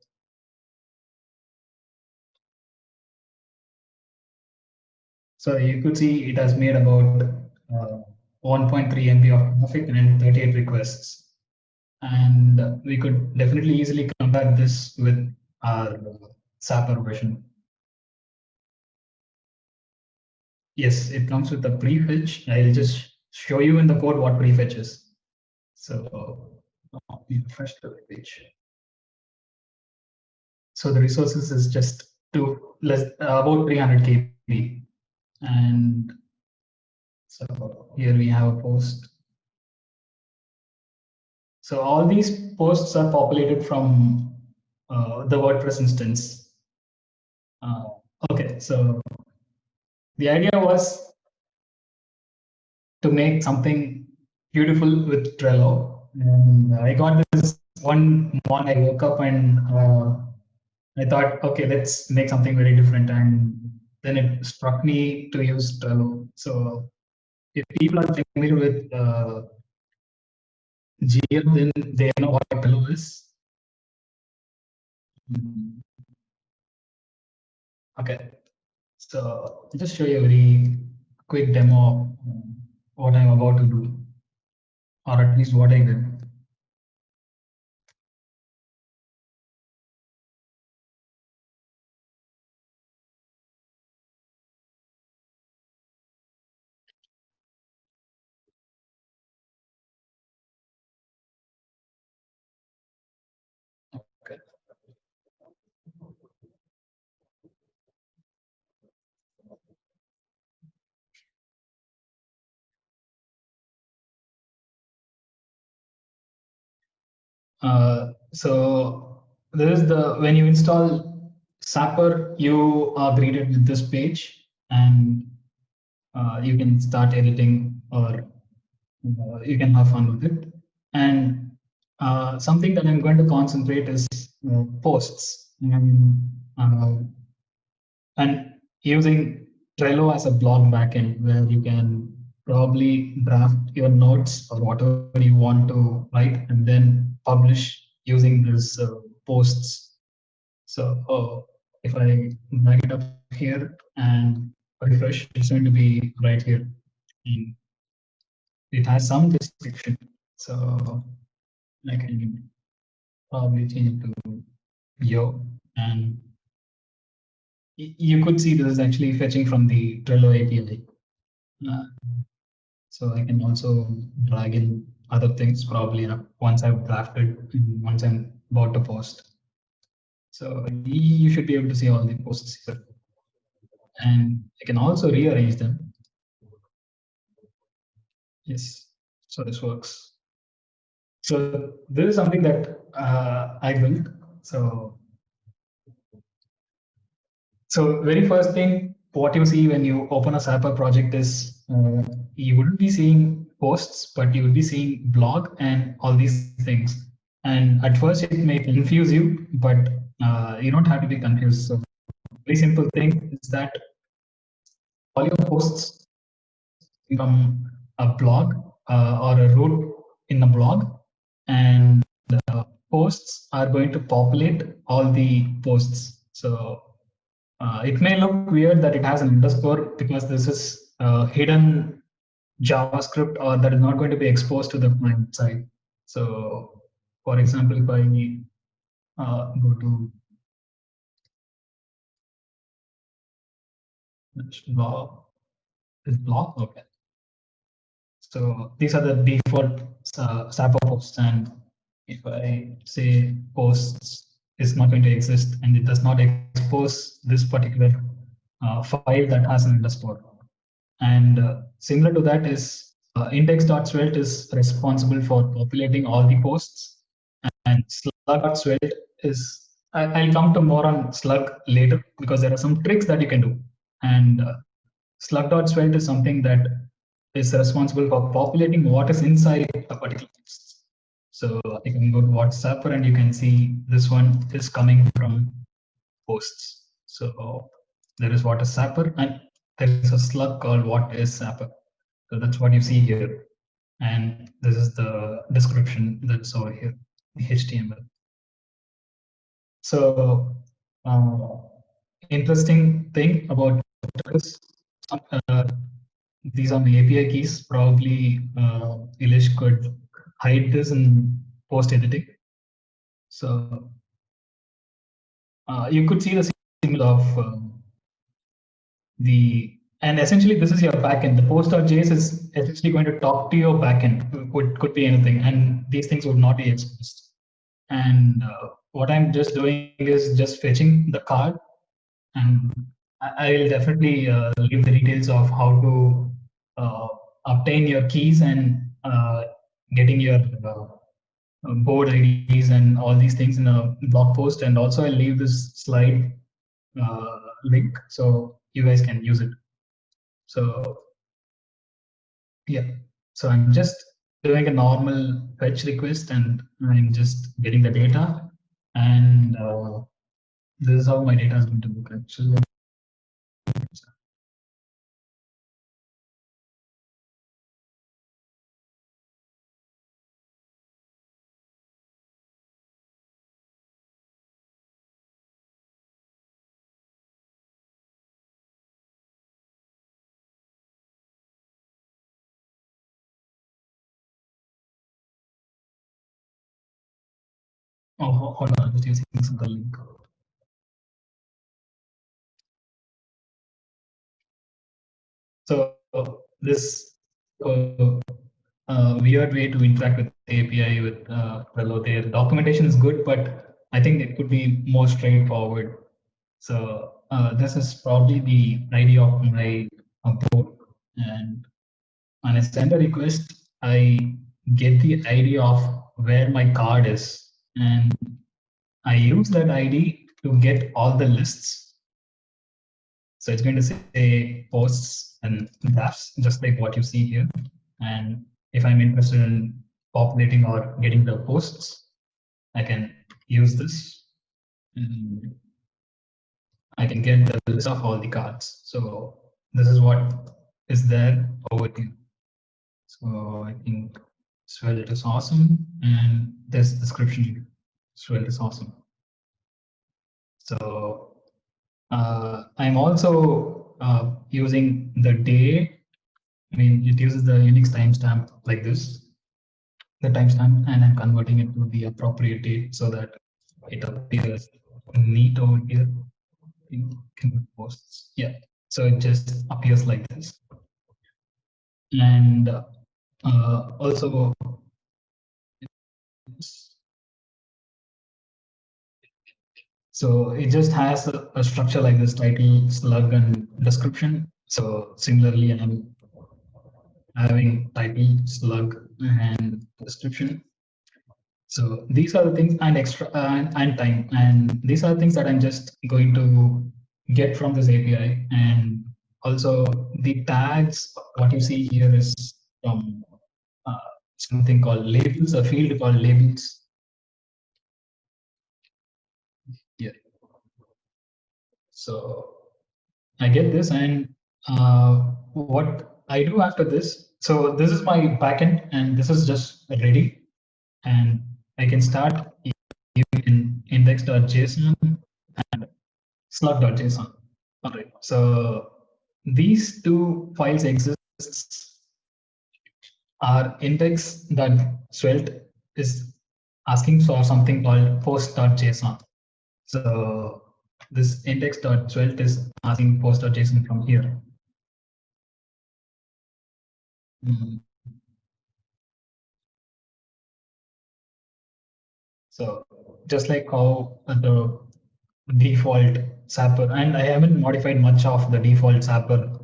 So you could see it has made about 1.3 MB of traffic and 38 requests. And we could definitely easily compare this with our Sapper version. Yes, it comes with a prefetch. I'll just show you in the code what prefetch is. So we refresh the page. So the resources is just about 300 KB. And so here we have a post. So all these posts are populated from the WordPress instance. Okay, so the idea was to make something beautiful with Trello. And I got this one morning, I woke up and I thought, okay, let's make something very different and then it struck me to use Trello. So if people are familiar with GL, then they know what Trello is. Okay, so I'll just show you a very quick demo of what I'm about to do, or at least what I did. Okay. So this is the, when you install Sapper, you are greeted with this page, and you can start editing, or you can have fun with it. And something that I'm going to concentrate is posts. And using Trello as a blog backend, where you can probably draft your notes or whatever you want to write and then publish using this posts. So if I drag it up here and refresh, it's going to be right here. And it has some description, so I can probably change it to yo, and you could see this is actually fetching from the Trello API. So I can also drag in other things probably once I've drafted, once I'm about to post. So you should be able to see all the posts here. And I can also rearrange them. Yes, so this works. So this is something that I built. So very first thing, what you see when you open a Sapper project is you wouldn't be seeing posts, but you will be seeing blog and all these things. And at first it may confuse you, but you don't have to be confused. So very simple thing is that all your posts from a blog or a root in a blog, and the posts are going to populate all the posts. So it may look weird that it has an underscore because this is hidden JavaScript, or that is not going to be exposed to the client side. So for example, if I go to blog, is blog, okay. So these are the default Sapper posts, and if I say posts is not going to exist and it does not expose this particular file that has an underscore. And similar to that is index.svelte is responsible for populating all the posts, and slug.svelte is, I'll come to more on slug later because there are some tricks that you can do. And slug.svelte is something that is responsible for populating what is inside a particular post. So you can go to WhatsApp and you can see this one is coming from posts. So there is what is Sapper, and there is a slug called what is Sapper. So that's what you see here. And this is the description that's over here, the HTML. So interesting thing about this, these are my API keys. Probably Ilesh could hide this in post editing. So you could see the symbol of and essentially this is your backend. The post.js is essentially going to talk to your backend. Could be anything, and these things would not be exposed. And what I'm just doing is just fetching the card, and I'll definitely leave the details of how to obtain your keys and getting your board IDs and all these things in a blog post. And also I'll leave this slide link so you guys can use it. So yeah, so I'm just doing a normal fetch request and I'm just getting the data, and this is how my data is going to look actually. Oh, hold on, I'm just using the link. So this weird way to interact with the API with Trello, their documentation is good, but I think it could be more straightforward. So this is probably the ID of my board, and when I send a request, I get the ID of where my card is, and I use that ID to get all the lists. So it's going to say posts and drafts, just like what you see here. And if I'm interested in populating or getting the posts, I can use this. And I can get the list of all the cards. So this is what is there over here. So I think Svelte is awesome, and this description here, Svelte is awesome. So I'm also using the day. I mean, it uses the Unix timestamp like this, the timestamp, and I'm converting it to the appropriate date so that it appears neat over here. Can posts, yeah. So it just appears like this, and also so it just has a structure like this: title, slug, and description. So similarly, I'm having title, slug, and description. So these are the things, and extra and time, and these are the things that I'm just going to get from this API. And also the tags, what you see here is from something called labels, a field called labels. Yeah. So I get this, and what I do after this. So this is my backend, and this is just ready, and I can start using index.json and slug.json. All right. So these two files exist. Our index.svelte is asking for something called post.json. So this index.svelte is asking post.json from here. So just like how the default Sapper, and I haven't modified much of the default Sapper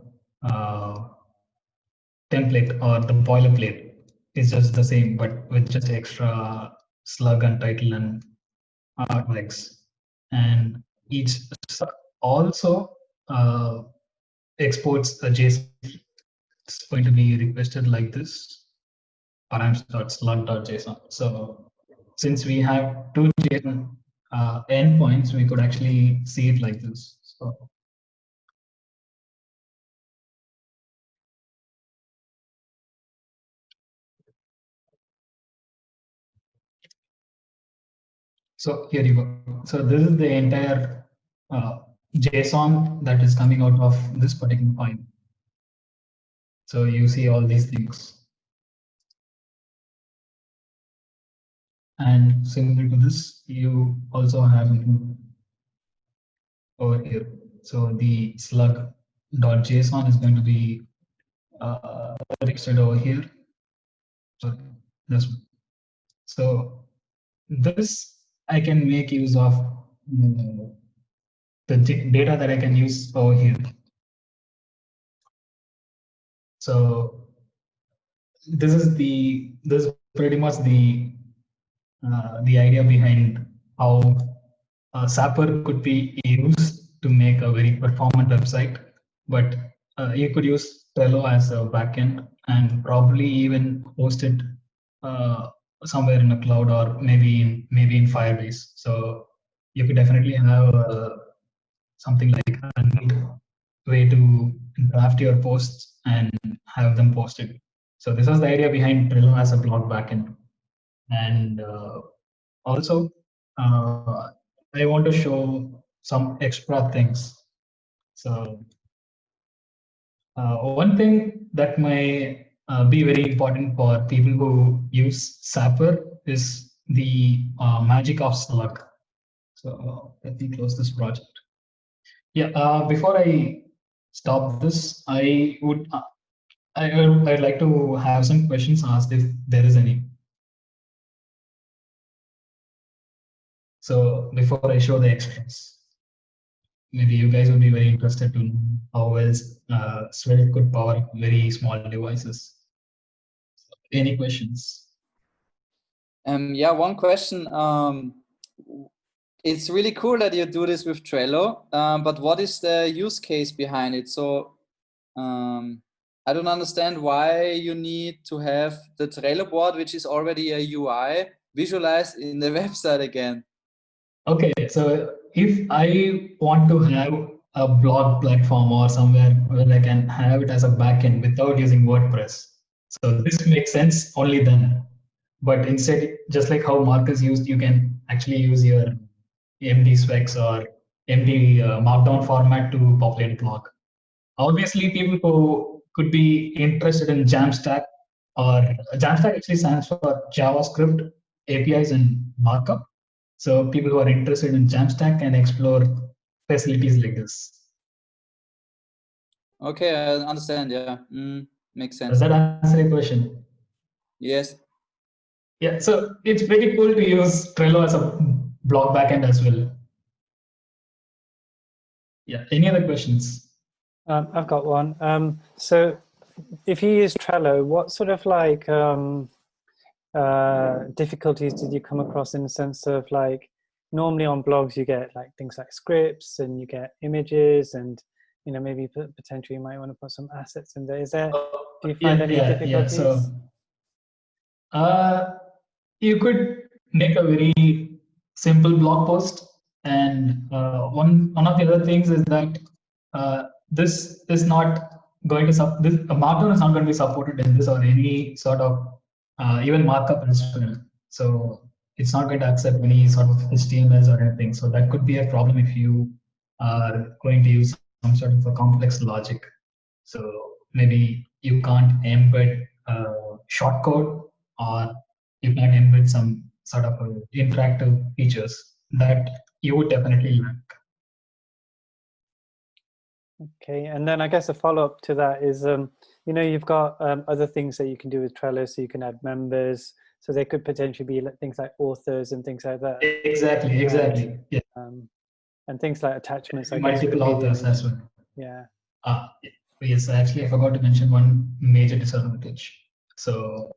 template or the boilerplate. It's just the same, but with just extra slug and title and artworks. And each also exports a JSON. It's going to be requested like this, params.slug.json. So since we have two JSON endpoints, we could actually see it like this. So here you go. So this is the entire JSON that is coming out of this particular file. So you see all these things. And similar to this, you also have over here. So the slug.json is going to be registered over here. So this one. So this I can make use of the data that I can use over here. So this is pretty much the idea behind how Sapper could be used to make a very performant website, but you could use Trello as a backend and probably even host it somewhere in a cloud or maybe in Firebase. So you could definitely have something like a neat way to draft your posts and have them posted. So this was the idea behind Trello as a blog backend. And also, I want to show some extra things. So one thing that may be very important for people who use Sapper is the magic of Slug. So let me close this project. Yeah, before I stop this, I'd like to have some questions asked if there is any. So before I show the extras, maybe you guys would be very interested to know how well Svelte could power very small devices. Any questions? Yeah, one question. It's really cool that you do this with Trello, but what is the use case behind it? So I don't understand why you need to have the Trello board, which is already a UI, visualized in the website again. Okay, so if I want to have a blog platform or somewhere where I can have it as a backend without using WordPress, so this makes sense only then. But instead, just like how Markus used, you can actually use your MD specs or MD Markdown format to populate a blog. Obviously, people who could be interested in JAMstack, or JAMstack actually stands for JavaScript APIs and markup. So people who are interested in JAMstack can explore facilities like this. Okay, I understand. Yeah, makes sense. Does that answer your question? Yes. Yeah, so it's pretty cool to use Trello as a blog backend as well. Yeah, any other questions? I've got one. So if you use Trello, what sort of like difficulties did you come across in the sense of like, normally on blogs you get like things like scripts and you get images and maybe potentially you might want to put some assets in there. Is there, do you find any difficulties? Yeah. So you could make a very simple blog post, and one of the other things is that this is not going to this Markdown is not going to be supported in this or any sort of even markup as well. So it's not going to accept any sort of HTMLs or anything. So that could be a problem if you are going to use some sort of a complex logic. So maybe you can't embed shortcode, or you can embed some sort of interactive features that you would definitely lack. Okay, and then I guess a follow-up to that is, you've got other things that you can do with Trello, so you can add members, so they could potentially be things like authors and things like that. Exactly. Yeah. And things like attachments. Multiple authors as well. Yeah. Yes, actually, I forgot to mention one major disadvantage. So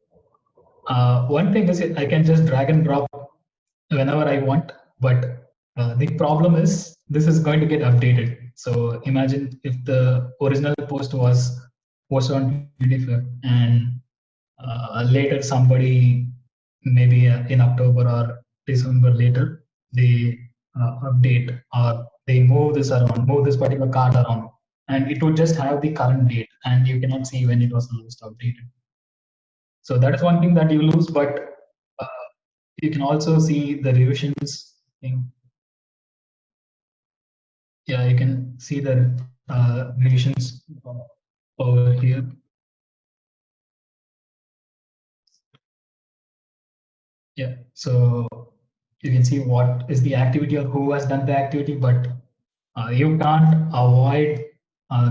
one thing is I can just drag and drop whenever I want, but the problem is this is going to get updated. So imagine if the original post was posted on 25th and later somebody, maybe in October or December later, they update or they move this around, move this particular card around, and it would just have the current date and you cannot see when it was last updated. So that is one thing that you lose, but you can also see the revisions thing. Yeah, you can see the revisions over here. Yeah, so you can see what is the activity or who has done the activity, but you can't avoid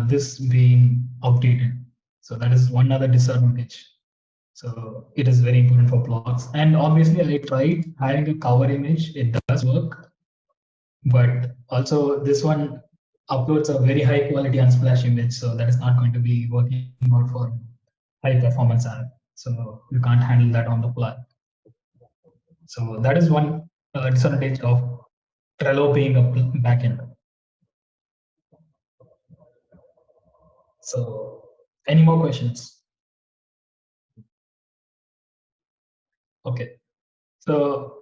this being updated. So that is one other disadvantage. So it is very important for blogs. And obviously I tried having a cover image, it does work, but also this one uploads a very high quality unsplash image. So that is not going to be working out for high performance app. So you can't handle that on the fly. So that is one disadvantage of Trello being a backend. So any more questions? Okay, so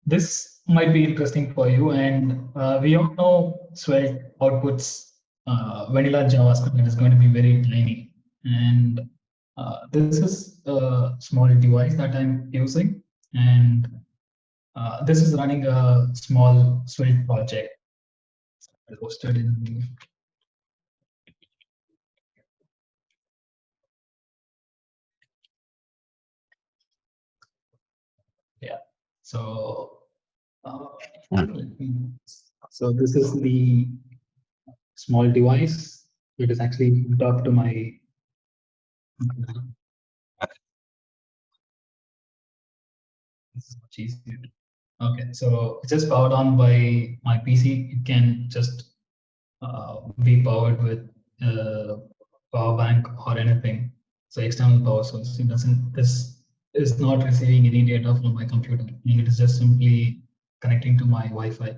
this might be interesting for you, and we all know Svelte outputs vanilla JavaScript that is going to be very tiny. And this is a small device that I'm using, and this is running a small Svelte project hosted in. Yeah, So, so this is the small device. It is actually hooked up to my. This is much easier. Okay, so it's just powered on by my PC. It can just be powered with power bank or anything. So external power source. It doesn't. This is not receiving any data from my computer. It is just simply connecting to my Wi-Fi.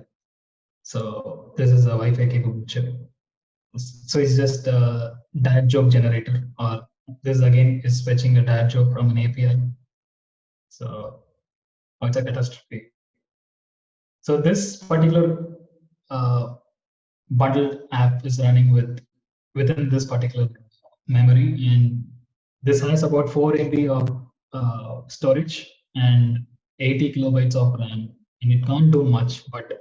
So this is a Wi-Fi capable chip. So it's just a dad joke generator, or this again is fetching a dad joke from an API. So it's a catastrophe. So this particular bundled app is running within this particular memory, and this has about 4 MB of storage and 80 kilobytes of RAM, and it can't do much. But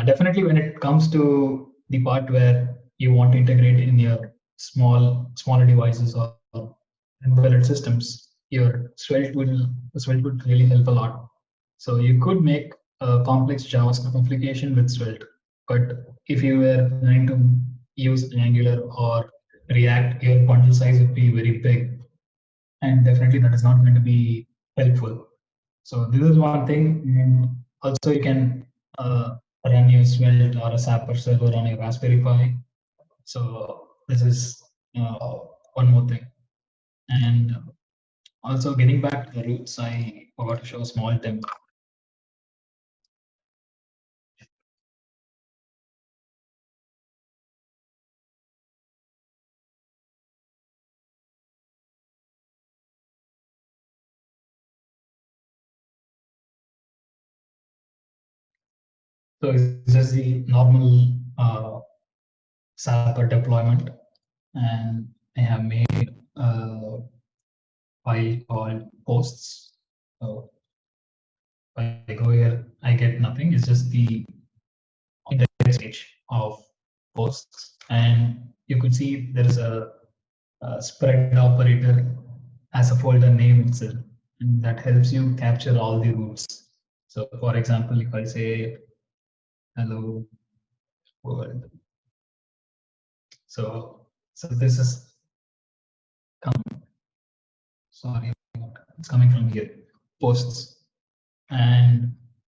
definitely, when it comes to the part where you want to integrate in your smaller devices or embedded systems, your Svelte would really help a lot. So you could make a complex JavaScript application with Svelte, but if you were going to use Angular or React, your bundle size would be very big, and definitely that is not going to be helpful. So this is one thing, and also you can run your Svelte or a Sapper server on your Raspberry Pi. So this is one more thing. And also getting back to the roots, I forgot to show a small demo. So it's just the normal Sapper deployment, and I have made a file called posts. So if I go here, I get nothing. It's just the index page of posts, and you could see there is a spread operator as a folder name itself, and that helps you capture all the rules. So for example, if I say hello world, so this is sorry, it's coming from here, posts. And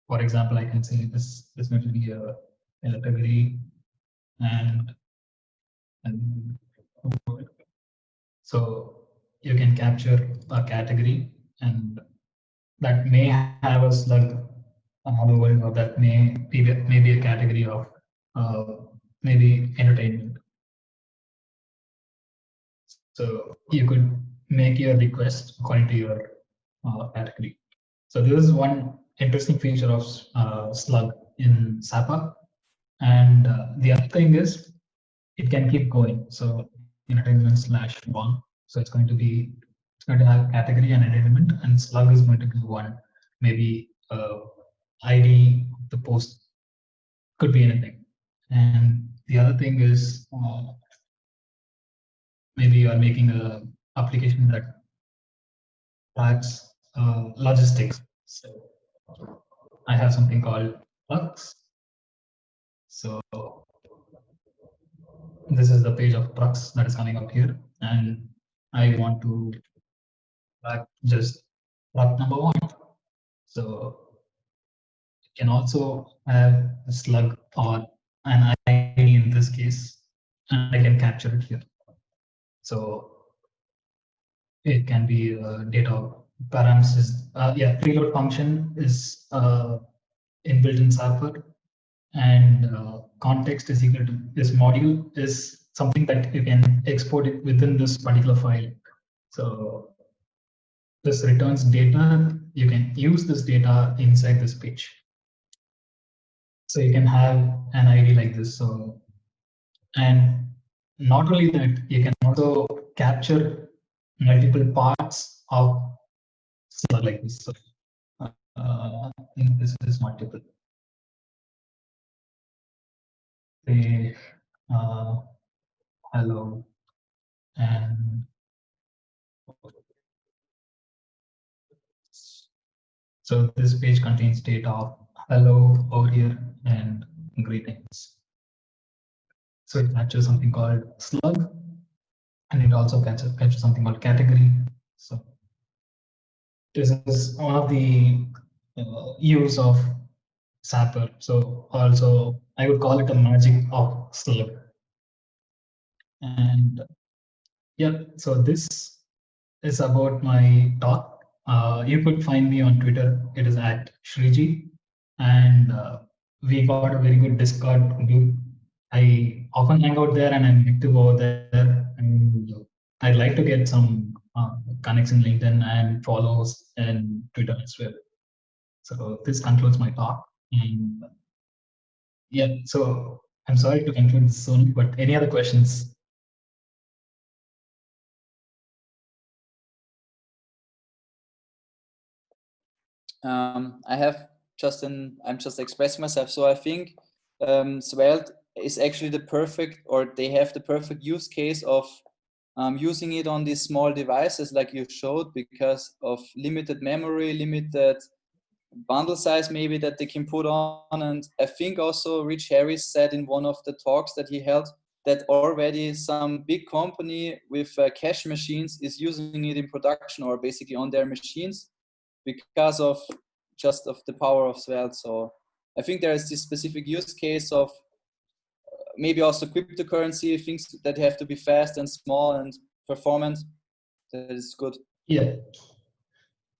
for example, I can say this is going to be a category, and so you can capture a category, and that may have a slug another word, or that may be a category of maybe entertainment. So you could make your request according to your category. So this is one interesting feature of slug in Sapper. And the other thing is it can keep going. So entertainment/1. So it's going to have category and entertainment, and slug is going to be one. Maybe ID of the post could be anything. And the other thing is maybe you are making a application that tracks logistics. So I have something called trucks. So this is the page of trucks that is coming up here, and I want to track just truck number 1. So it can also have a slug or an ID in this case, and I can capture it here. So it can be data params is preload function is inbuilt in Sapper, and context is equal to this module is something that you can export it within this particular file. So this returns data. You can use this data inside this page. So you can have an ID like this. So, and not only that, you can also capture multiple parts of slug like this. So I think this is multiple. Say hello, and So this page contains data of hello, over here, and greetings. So it catches something called slug, and it also catches something called category. So this is one of the use of Sapper. So also I would call it a magic of slug. And yeah, so this is about my talk. You could find me on Twitter. It is at Shriji, and we got a very good Discord group. I often hang out there, and I'm active over there. And I'd like to get some connects in LinkedIn and follows and Twitter as well. So this concludes my talk. And yeah, so I'm sorry to conclude this soon, but any other questions? I'm just expressing myself. So I think Svelte is actually the perfect, or they have the perfect use case of using it on these small devices like you showed, because of limited memory, limited bundle size maybe that they can put on. And I think also Rich Harris said in one of the talks that he held that already some big company with cash machines is using it in production, or basically on their machines, because of just of the power of Svelte. So I think there is this specific use case of maybe also cryptocurrency, things that have to be fast and small and performant. That is good. Yeah.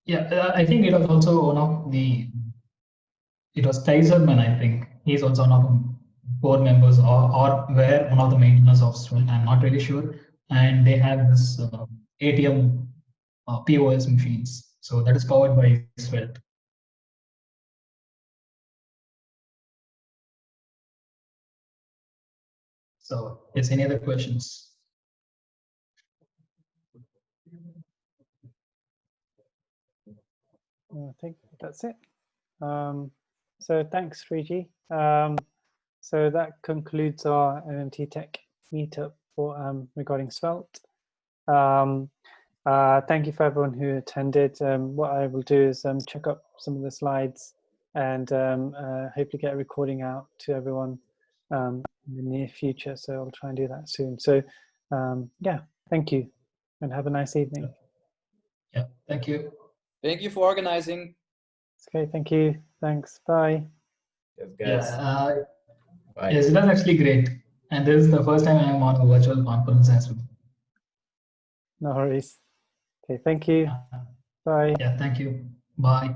Yeah, I think it was also one of the, it was Kaiserman, I think. He's also one of the board members, or were one of the maintainers of Svelte. I'm not really sure. And they have this ATM POS machines. So that is powered by Svelte. So, yes, any other questions? I think that's it. So thanks, Shriji. So that concludes our MMT Tech Meetup for regarding Svelte. Thank you for everyone who attended. What I will do is check up some of the slides and hopefully get a recording out to everyone in the near future. So I'll try and do that soon. So yeah, thank you and have a nice evening. Yeah, thank you. Thank you for organizing. Okay, thank you. Thanks. Bye. Yes, guys. Yeah, Bye. yes, it was actually great. And this is the first time I'm on a virtual conference as well. No worries. Okay, thank you. Bye. Yeah, thank you. Bye.